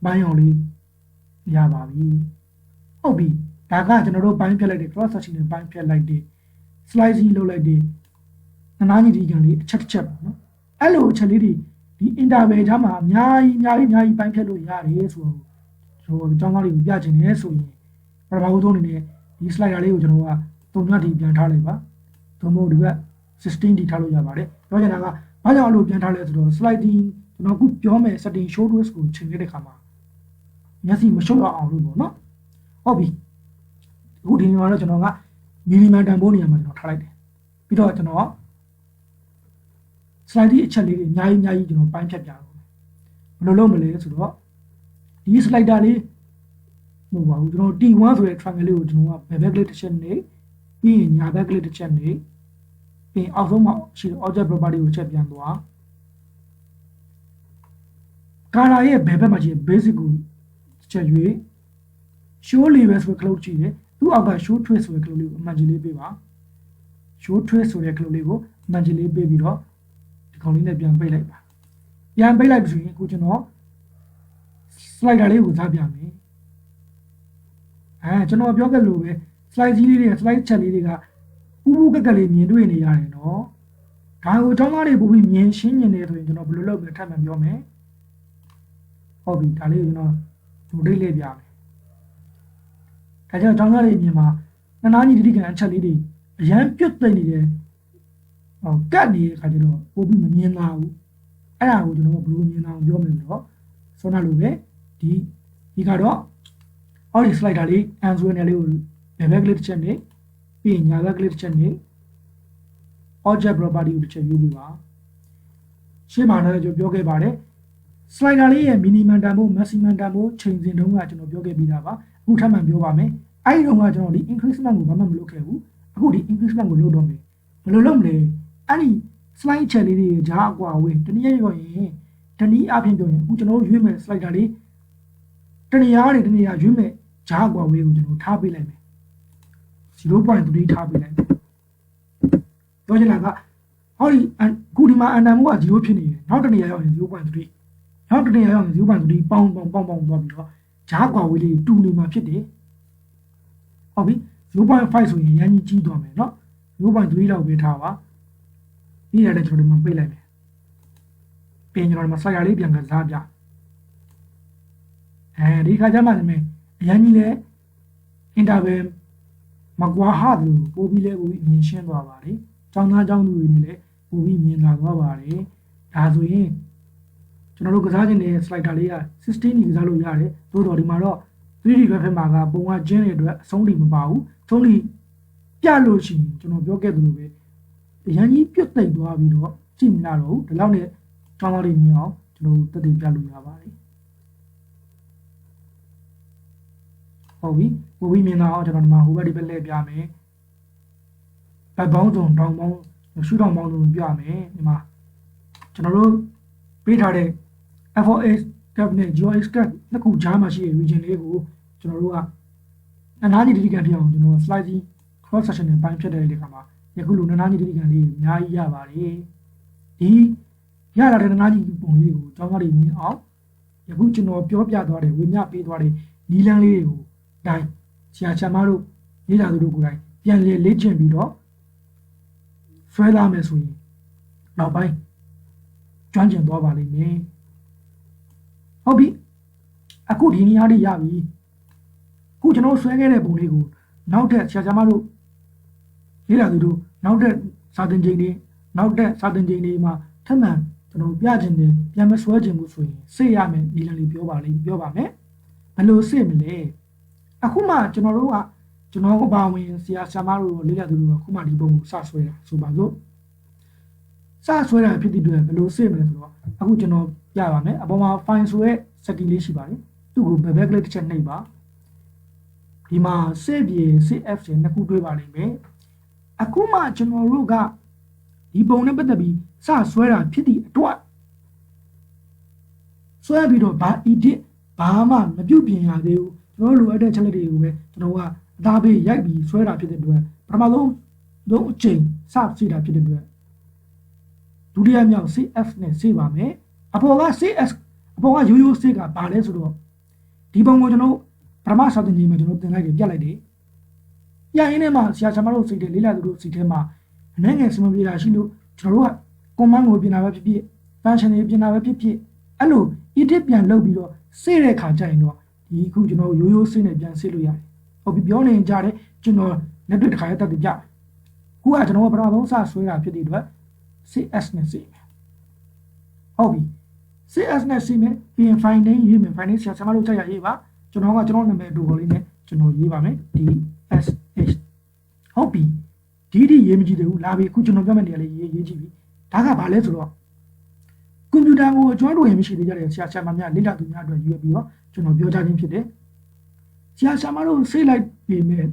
ပိုင်းအောင်လေးရပါပြီဟုတ်ပြီဒါကကျွန်တော်တို့ပိုင်းဖြတ်လိုက်တဲ့ cross section နဲ့ပိုင်းဖြတ်လိုက်တဲ့ slicing လုပ်လိုက်တဲ့နာနီဒီကလေးအချက်တစ်ချက်ပေါ့နော်အဲ့လိုအချက်လေးတွေဒီ interval ကြားမှာအများကြီးပိုင်းဖြတ်လို့ရတယ်ဆိုတော့ကျွန်တော်ကျောင်းသားတွေကိုပြချင်တယ်ဆိုရင်ပထမဆုံးအနေနဲ့ဒီ slider လေးကိုကျွန်တော်က3ညတိပြန်ထားလိုက်ပါသို့မဟုတ်ဒီက16တိထားလို့ရပါတယ်ပြောချင်တာကဘာကြောင့်အဲ့လိုပြန်ထားလဲဆိုတော့ sliding ကျွန်တော်ခုပြောမယ် setting show twist ကိုချိန်ခဲ့တဲ့ခါမှာမျက်စိမရှုပ်အောင်လို့ပေါ့နော်ဟုတ်ပြီအခုဒီနေရာတော့ကျွန်တော်က millimeter တန်ဖိုးနေရာမှာကျွန်တော်ထားလိုက်တယ်ပြီးတော့ကျွန်တော် slide အချက်လေးတွေအများကြီးကျွန်တော်ပိုင်းဖြတ်ပြတော့ဘယ်လိုလုပ်မလဲဆိုတော့ဒီ slider လေးမဟုတ်ပါဘူးကျွန်တော် T1 ဆိုတဲ့ triangle လေးကိုကျွန်တော်ကဘယ်ဘက်ကလေးတစ်ချက်နေပြီးရင်ညာဘက်ကလေးတစ်ချက်နေပြီးအောက်ဆုံးမှာရှိတဲ့ object property ကိုချက်ပြန်သွား color ရဲ့ဘယ်ဘက်မှာရှိတဲ့ basic ကိုချက်ရွေး show level ဆိုတဲ့ cloud ရှိတယ်သူ့အောက်က show twist ဆိုတဲ့ cloud လေးကိုအမှန်ကြီးလေးပေးပါ show twist ဆိုတဲ့ cloud လေးကိုအမှန်ကြီးလေးပေးပြီးတော့ဒီကောင်လေးနဲ့ပြန်ပိတ်လိုက်ပါပြန်ပိတ်လိုက်ပြီဆိုရင်အခုကျွန်တော် slider လေးကိုစားပြမယ်ကျွန်တော်ပြောခဲ့လို့ပဲ slide ကြီးလေးတွေ slide ချက်လေးတွေကဥကလေးမြင်တွေ့နေရတယ်နော်ဒါကိုကျောင်းသားတွေပို့ပြီးမြင်ရှင်းနေတယ်ဆိုရင်ကျွန်တော်ဘယ်လိုလုပ်လဲထပ်မှန်ပြောမယ်ဟုတ်ပြီဒါလေးကိုကျွန်တော်ဒုဒိတ်လေးပြမယ်ဒါကြောင့်ကျောင်းသားတွေမြင်မှာနနာကြီးတိကန်အချက်လေးတွေအရန်ပြုတ်သိမ့်နေတယ်ကတ်နေတဲ့ခါကျတော့ပို့ပြီးမမြင်လာဘူးအဲ့ဒါကိုကျွန်တော်ဘယ်လိုမြင်အောင်ပြောမယ်ဆိုတော့စောနာလိုပဲဒီကတော့အော်ဒီ slider လေး answer နဲ့လေးကိုဘယ်ဘက်ကလေးတစ်ချက်နဲ့ပြီးရင်ညာဘက်ကလေးတစ်ချက်နဲ့ object property ကိုတစ်ချက်ယူပြီးပါရှင်းပါတော့ကျွန်တော်ပြောခဲ့ပါတယ် slider လေးရဲ့ minimum တန်ဖိုး maximum တန်ဖိုးချိန်စဉ်တုန်းကကျွန်တော်ပြောခဲ့ပြီးသားပါအခုထပ်မှန်ပြောပါမယ်အဲ့ဒီတုန်းကကျွန်တော်ဒီ increasement ကိုဘာမှမလုပ်ခဲ့ဘူးအခုဒီ increasement ကိုလုပ်တော့မယ်ဘယ်လိုလုပ်မလဲအဲ့ဒီ slide ချက်လေးတွေဂျားအကွာဝေးတနည်းပြောရင်တနည်းအပြင်ပြောရင်အခုကျွန်တော်ရွေးမယ် slider လေးတနည်းအားတွေတနည်းအားရွေးမယ်ဂျားအကွာဝေးကိုကျွန်တော်ထားပေးလိုက်မယ်0.3 ထားပေးလိုက်မယ်ပြောချင်တာကဟောဒီအခုဒီမှာအန်တန်မိုးက0ဖြစ်နေတယ်နောက်တနေရာရောက်ရင် 0.3 နောက်တနေရာရောက်ရင် 0.3 ပေါင်းသွားပြီးတော့ ဂျားကွာဝေးလေးတူနေမှာဖြစ်တယ်ဟုတ်ပြီ 0.5 ဆိုရင်ရန်ကြီးကြီးသွားမယ်เนาะ 0.3 လောက်ပဲထားပါပြီးရတယ်ကျွန်တော်ဒီမှာပိတ်လိုက်မယ်ပြင်ကျွန်တော်ဒီမှာ slider လေးပြန်ကစားပြဒီခါကျမှလည်းအရန်ကြီးလဲ interval မကွာဟာလို့ပို့ပြီးလဲပို့ပြီးမြင်ရှင်းသွားပါလေကျောင်းသားကျောင်းသူတွေလည်းပို့ပြီးမြင်လာသွားပါတယ်ဒါဆိုရင်ကျွန်တော်တို့ကစားခြင်းတဲ့ slider လေးက16ဒီကစားလို့ရတယ်သို့တော်ဒီမှာတော့ 3D graphic မှာကပုံကကျင်းတဲ့အတွက်အဆုံးထိမပါဘူးဆုံးထိပြလို့ရှိရင်ကျွန်တော်ပြောခဲ့သလိုပဲအရန်ကြီးပြုတ်သိမ့်သွားပြီးတော့ကြည့်မလာတော့ဘူးဒီလောက်နဲ့ကျောင်းသားတွေမြင်အောင်ကျွန်တော်တက်တည်ပြလို့ရပါတယ်ဟုတ်ပြီပို့ပြီးမြင်တော့ကျွန်တော်ဒီမှာဟိုဘက်ဒီဘက်လှည့်ပြမယ်ဘက်ပေါင်းစုံတောင်ပေါင်းရှူတောင်ပေါင်းစုံပြမယ်ဒီမှာကျွန်တော်တို့ပေးထားတဲ့ F4S cap နဲ့ GeoX cap နှစ်ခုကြားမှာရှိတဲ့ region လေးကိုကျွန်တော်တို့ကအနားကြီးတိတိကျကျဖြစ်အောင်ကျွန်တော် slicing cross section နဲ့ပိုင်းဖြတ်တဲ့အခါမှာယခုလိုနားကြီးတိတိကျကျလေးအများကြီးရပါတယ်ဒီရလာတဲ့နားကြီးပုံလေးကိုကျောင်းသားတွေမြင်အောင်ယခုကျွန်တော်ပြောပြသွားတဲ့ဝေမျှပေးသွားတဲ့နီလန်းလေးတွေကိုတိုင်းဆရာချမတို့လေ့လာသူတို့ကိုယ်တိုင်ပြန်လေ့ကျင့်ပြီးတော့ဆွဲလာမယ်ဆိုရင်နောက်ပိုင်းကျွမ်းကျင်သွားပါလိမ့်မယ်ဟုတ်ပြီအခုဒီနေရာလေးရပြီအခုကျွန်တော်ဆွဲခဲ့တဲ့ပုံလေးကိုနောက်ထပ်ဆရာချမတို့လေ့လာသူတို့နောက်ထပ်စာသင်ချိန်တွေနောက်ထပ်စာသင်ချိန်တွေမှာထပ်မံကျွန်တော်ပြခြင်းတယ်ပြန်မဆွဲခြင်းဘူးဆိုရင်စေ့ရမယ်ဒီလန်လေးပြောပါမယ်ဘယ်လိုစေ့မလဲအခုမှကျွန်တော်တို့ကကျွန်တော်အပါဝင်ဆရာဆရာမတို့လေ့လာသူတို့ကအခုမှဒီပုံကိုစဆွဲတာဆိုပါစို့စဆွဲတာဖြစ်တဲ့အတွက်ဘယ်လိုစေ့မလဲဆိုတော့အခုကျွန်တော်ပြပါမယ်အပေါ်မှာ file ဆိုရဲ setting လေးရှိပါတယ်သူ့ကို back click တစ်ချက်နှိပ်ပါဒီမှာ save ရေ save ရေနှစ်ခုတွေ့ပါလိမ့်မယ်အခုမှကျွန်တော်တို့ကဒီပုံနဲ့ပတ်သက်ပြီးစဆွဲတာဖြစ်သည့်အတွက်ဆွဲပြီးတော့ဘာ edit ဘာမှမပြုတ်ပြင်ရသေးဘူးကျွန်တော်လိုအပ်တဲ့ချက်လက်တွေကိုပဲကျွန်တော်ကအသားပေးရိုက်ပြီးဆွဲတာဖြစ်တဲ့အတွက်ပထမဆုံးအချိန်စဆွဲတာဖြစ်တဲ့အတွက်ဒုတိယမြောက် CF နဲ့ဆေးပါမယ်အပေါ်က CS အပေါ်ကရိုးရိုးဆေးကဘာလဲဆိုတော့ဒီပုံကိုကျွန်တော်ပထမစာသင်ချိန်မှာကျွန်တော်တင်လိုက်တယ်ပြလိုက်တယ်ပြရင်းနဲ့မှဆရာဆရာမတို့စိတ်တွေလေးလာသူတို့စိတ်ထဲမှာအနေငယ်စမပြေတာရှိလို့ကျွန်တော်တို့က command ကိုပြင်တာပဲဖြစ်ဖြစ် function တွေပြင်တာပဲဖြစ်ဖြစ်အဲ့လို edit ပြန်လုပ်ပြီးတော့စေ့တဲ့ခါကျရင်တော့ဒီခုကျွန်တော်ရိုးရိုးစေ့နဲ့ပြန်စေ့လို့ရတယ်ဟုတ်ပြီပြောနေကြတယ်ကျွန်တော်လက်တွေ့တစ်ခါရတက်ပြခုကကျွန်တော်ပထမဆုံးစဆွဲတာဖြစ်တဲ့အတွက် CS နဲ့စေ့မယ်ဟုတ်ပြီ CS နဲ့စေ့မယ်ပြီးရင် file name ရေးမယ် file name ဆရာဆရာမတို့ချက်ရရေးပါကျွန်တော်ကကျွန်တော်နာမည်အတူပေါ်လေးနဲ့ကျွန်တော်ရေးပါမယ် DSH ဟုတ်ပြီဒီရေးမကြည့်သေးဘူးလာပြီအခုကျွန်တော်ပြောမယ့်နေရာလေးရေးကြည့်ပြီဒါကဘာလဲဆိုတော့ကွန်ပျူတာကိုကျွမ်းတော်ရင်မရှိသေးကြတဲ့ဆရာဆရာမများလေ့လာသူများအတွက်ရွေးပြီးတော့ကျွန်တော်ပြောကြားခြင်းဖြစ်တယ်ဆရာဆရာမတို့စေ့လိုက်ပြီးမဲ့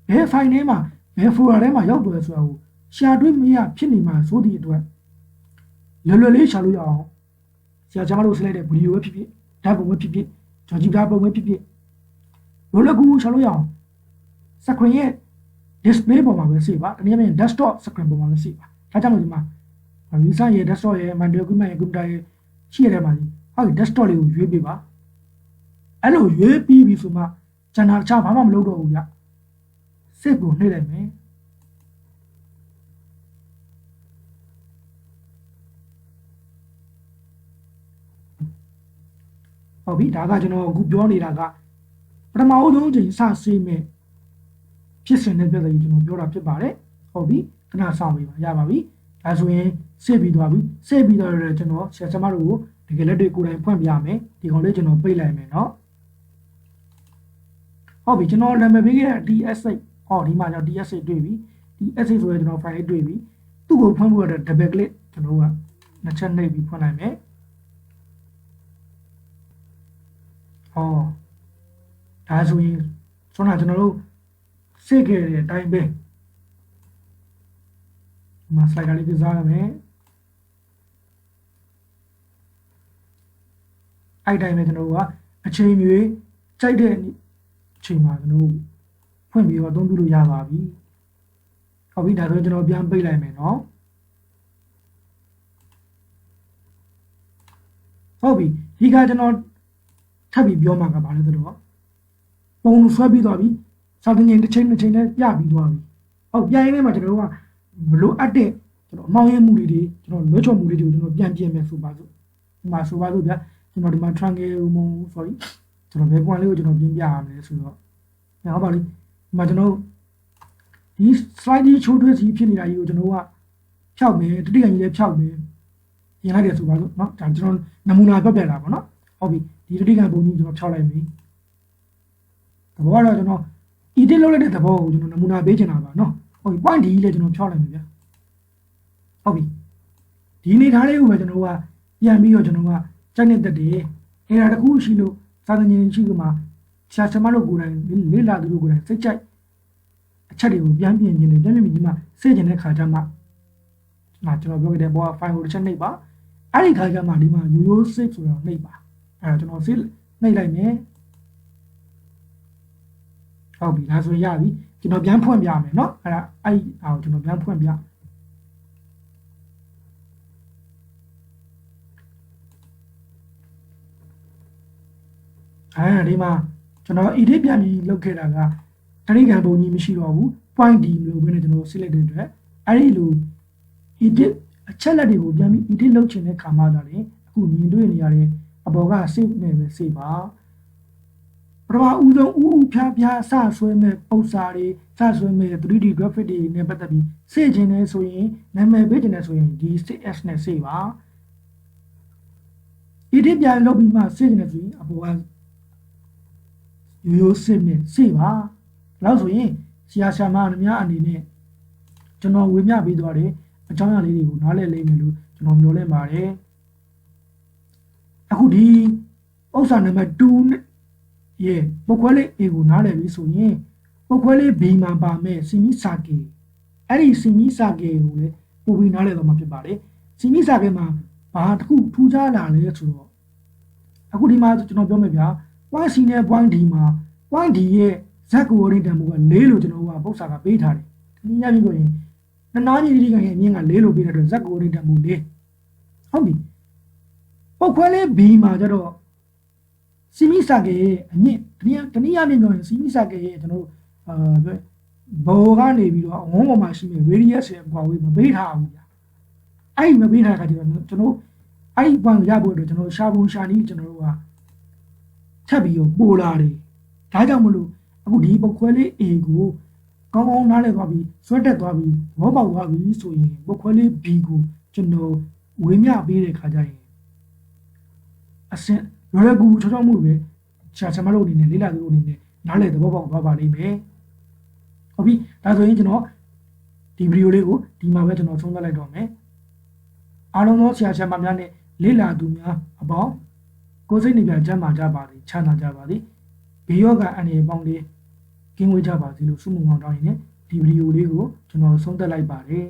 ဘယ် file name မှာဘယ် folder ထဲမှာရောက်တယ်ဆိုတာကိုရှာတွေ့မရဖြစ်နေမှာဆိုသည့်အတွက်လွယ်လေးရှာလို့ရအောင်ဆရာဆရာမတို့စေ့လိုက်တဲ့ဗီဒီယိုပဲဖြစ်ဖြစ်ဓာတ်ပုံပဲဖြစ်ဖြစ်ကြော်ကြည့်ပြပုံပဲဖြစ်ဖြစ်လွယ်ကူရှာလို့ရအောင် screen ရဲ့ display ပေါ်မှာပဲစေ့ပါတနည်းအားဖြင့် desktop screen ပေါ်မှာပဲစေ့ပါဒါကြောင့်မို့ဒီမှာVisa ရဲ့ desktop ရဲ့ Mantle equipment ရဲ့ computer ရဲ့ရှိရတဲ့မှာဟုတ်ပြီ desktop လေးကိုရွေးပေးပါအဲ့လိုရွေးပြီးပြီဆိုမှကျန်တာတခြားဘာမှမလုပ်တော့ဘူးဗျစိတ်ကိုနှိမ့်လိုက်မယ်ဟုတ်ပြီဒါကကျွန်တော်အခုပြောနေတာကပထမအဆုံးချိန်စဆေးမယ်ဖြစ်စဉ်နဲ့ပြဿနာကြီးကျွန်တော်ပြောတာဖြစ်ပါတယ်ဟုတ်ပြီခဏစောင့်ပေးပါရပါပြီဒါဆိုရင်စေ့ပြီးသွားပြီစေ့ပြီးတော့လည်းကျွန်တော်ဆရာဆရာမတို့ကိုတကယ်လက်တွေကိုယ်တိုင်ဖွင့်ပြမယ်ဒီကောင်လေးကျွန်တော်ပိတ်လိုက်မယ်เนาะဟုတ်ပြီကျွန်တော်နာမည်ပေးခဲ့တဲ့ DSH ဟောဒီမှာကျွန်တော် DSH တွေ့ပြီ DSH ဆိုရဲကျွန်တော် file တွေ့ပြီသူ့ကိုဖွင့်ဖို့ရတဲ့ double click ကျွန်တော်ကနှစ်ချက်နှိပ်ပြီးဖွင့်လိုက်မယ်ဟောဒါဆိုရင်ကျွန်တော်တို့စေ့ခဲ့တဲ့အတိုင်းပဲမှာ slide လေးကစားရမယ်အဲ့တိုင်းပဲကျွန်တော်ကအချိန်မျိုးကြိုက်တဲ့အချိန်မှာကျွန်တော်ဖွင့်ပြီးတော့အသုံးပြုလို့ရပါပြီဟုတ်ပြီဒါဆိုကျွန်တော်ပြန်ပိတ်လိုက်မယ်เนาะဟုတ်ပြီဒီကကျွန်တော် ထပ်ပြီးပြောမှာကဘာလဲဆိုတော့ပုံဆွဲပြီးသွားပြီစာသင်ချိန်တစ်ချိန်နဲ့ပြပြီးသွားပြီဟုတ်ပြရင်းနဲ့မှာကျွန်တော်တို့ကမလို့အပ်တဲ့ကျွန်တော်အမောင်းရမှုတွေကျွန်တော်လွှဲချော်မှုတွေကိုကျွန်တော်ပြန်ပြင်မယ်ဆိုပါစို့ဒီမှာဆိုပါစို့ဗျာကျွန်တော်ဒီမှာ triangle မုံ sorry ကျွန်တော်ဘယ်ကွန်လေးကိုကျွန်တော်ပြင်ပြရမလဲဆိုတော့ဟုတ်ပါလိဒီမှာကျွန်တော်ဒီ slide ကြီးချိုးထွေးစီဖြစ်နေတာကြီးကိုကျွန်တော်ကဖြောက်မယ်တတိယကြီးလည်းဖြောက်မယ်ပြင်လိုက်တယ်ဆိုပါစို့เนาะဒါကျွန်တော်နမူနာပြပြတာပေါ့เนาะဟုတ်ပြီဒီတတိယပုံကြီးကျွန်တော်ဖြောက်လိုက်ပြီသဘောကတော့ကျွန်တော် edit လုပ်လိုက်တဲ့သဘောကိုကျွန်တော်နမူနာပေးချင်တာပါเนาะဟုတ်ပြီ point ဒီကြီးလည်းကျွန်တော်ဖြောက်လိုက်မယ်ဗျာဟုတ်ပြီဒီနေသားလေးကိုပဲကျွန်တော်ကပြန်ပြီးတော့ကျွန်တော်ကကြိုက်နေတဲ့တည်းအဲ့ဒါတခုရှိလို့စာသင်ချင်းရှိကမှာဆရာဆရာမတို့ကိုယ်တိုင်လေ့လာသူတို့ကိုယ်တိုင်စိတ်ကြိုက်အချက်တွေကိုပြန်ပြင်ခြင်းနဲ့ပြန်ပြင်ပြီးမှစေ့ကျင်တဲ့ခါကျမှကျွန်တော်ပြောခဲ့တဲ့ဘောက file ကိုတစ်ချက်နှိပ်ပါအဲ့ဒီခါကျမှဒီမှာရိုးရိုး save ဆိုတော့နှိပ်ပါအဲ့ဒါကျွန်တော် save နှိပ်လိုက်မယ်ဟုတ်ပြီဒါဆိုရပြီကျွန်တော်ပြန်ဖွင့်ပြမယ်เนาะအဲ့ဒါအဲ့ဒါကိုကျွန်တော်ပြန်ဖွင့်ပြဒီမှာကျွန်တော် edit ပြန်ပြီးလုပ်ခဲ့တာကတရိကန်ပုံကြီးမရှိတော့ဘူး point D လို့ပဲနဲ့ကျွန်တော် select တဲ့အတွက်အဲ့ဒီလို edit အချက်လက်တွေကိုပြန်ပြီး edit လုပ်ချင်တဲ့ခါမှသာလေအခုမြင်တွေ့နေရတဲ့အပေါ်က save နဲ့ပဲ save ပါပထမဦးဆုံးဦးဖြားစဆွဲမဲ့ပုံစာတွေစဆွဲမဲ့ 3D graphic တွေနဲ့ပတ်သက်ပြီးစေ့ချင်တယ်ဆိုရင်နာမည်ပေးချင်တယ်ဆိုရင်ဒီ CS နဲ့ save ပါ edit ပြန်လုပ်ပြီးမှစေ့ချင်တယ်ဆိုရင်အပေါ်ကရိုးစစ်နဲ့စေ့ပါလောက်ဆိုရင်ဆရာဆရာမတို့များအနေနဲ့ကျွန်တော်ဝေမျှပေးသွားတယ်အကြောင်းအရာလေးတွေကိုနားလည်လိမ့်မယ်လို့ကျွန်တော်မျှော်လင့်ပါတယ်အခုဒီဥစ္စာနံပါတ်2ရဲ့ပုတ်ခွဲလေး A ကိုနားလည်ပြီဆိုရင်ပုတ်ခွဲလေး B မှာပါမဲ့စီမီစာကေအဲ့ဒီစီမီစာကေကိုလည်းပို့ပြီးနားလည်တော့မှာဖြစ်ပါတယ်စီမီစာကေမှာဘာတစ်ခုထူးခြားလာလဲဆိုတော့အခုဒီမှာကျွန်တော်ပြောမယ်ဗျာpoint C နဲ့ point D မှာ point D ရဲ့ z coordinate တန်ဖိုးက4လို့ကျွန်တော်ကပုတ်စာကပေးထားတယ်။ဒီညပြီးဆိုရင်နနာကြီးဒီကအမြင့်က4လို့ပေးတဲ့အတွက် z coordinate တန်ဖိုး4ဟုတ်ပြီ။ပုတ်ခွဲလေး B မှာကျတော့စီမီစာကေရဲ့အမြင့်တနည်းအားဖြင့်ပြောရင်စီမီစာကေရဲ့ကျွန်တော်ဘောကနေပြီးတော့အဝန်းပေါ်မှာရှိနေ radius ရဲ့ကွာဝေးမပေးထားဘူးဗျာ။အဲ့ဒီမပေးထားတဲ့ခါကျတော့ကျွန်တော်အဲ့ဒီ point ရဖို့အတွက်ကျွန်တော်ရှာပုံရှာနည်းကျွန်တော်တို့ကထပ်ပြီးပို့လာတယ်ဒါကြောင့်မလို့အခုဒီပုတ်ခွဲလေး A ကိုကောင်းကောင်းနားလည်သွားပြီးဆွဲတက်သွားပြီးသဘောပေါက်သွားပြီဆိုရင်ပုတ်ခွဲလေး B ကိုကျွန်တော်ဝေမျှပေးတဲ့ခါကျရင်အစင်လွယ်ကူချောချောမှုပဲဆရာမတို့အနေနဲ့လေးလာသူတို့အနေနဲ့နားလည်သဘောပေါက်သွားပါလိမ့်မယ်ဟုတ်ပြီဒါဆိုရင်ကျွန်တော်ဒီဗီဒီယိုလေးကိုဒီမှာပဲကျွန်တော်ဆုံးသတ်လိုက်တော့မယ်အားလုံးသောဆရာမများနဲ့လေးလာသူများအပေါင်းကိုယ်စိတ်နေပြကျမ်းမာကြပါသည်ချမ်းသာကြပါသည်ဘေးရောဂါအန္တရာယ်ပေါင်းလေးကင်းဝေးကြပါစေလို့ဆုမွန်ကောင်းတောင်းရင်းနဲ့ဒီဗီဒီယိုလေးကိုကျွန်တော်ဆုံးသက်လိုက်ပါတယ်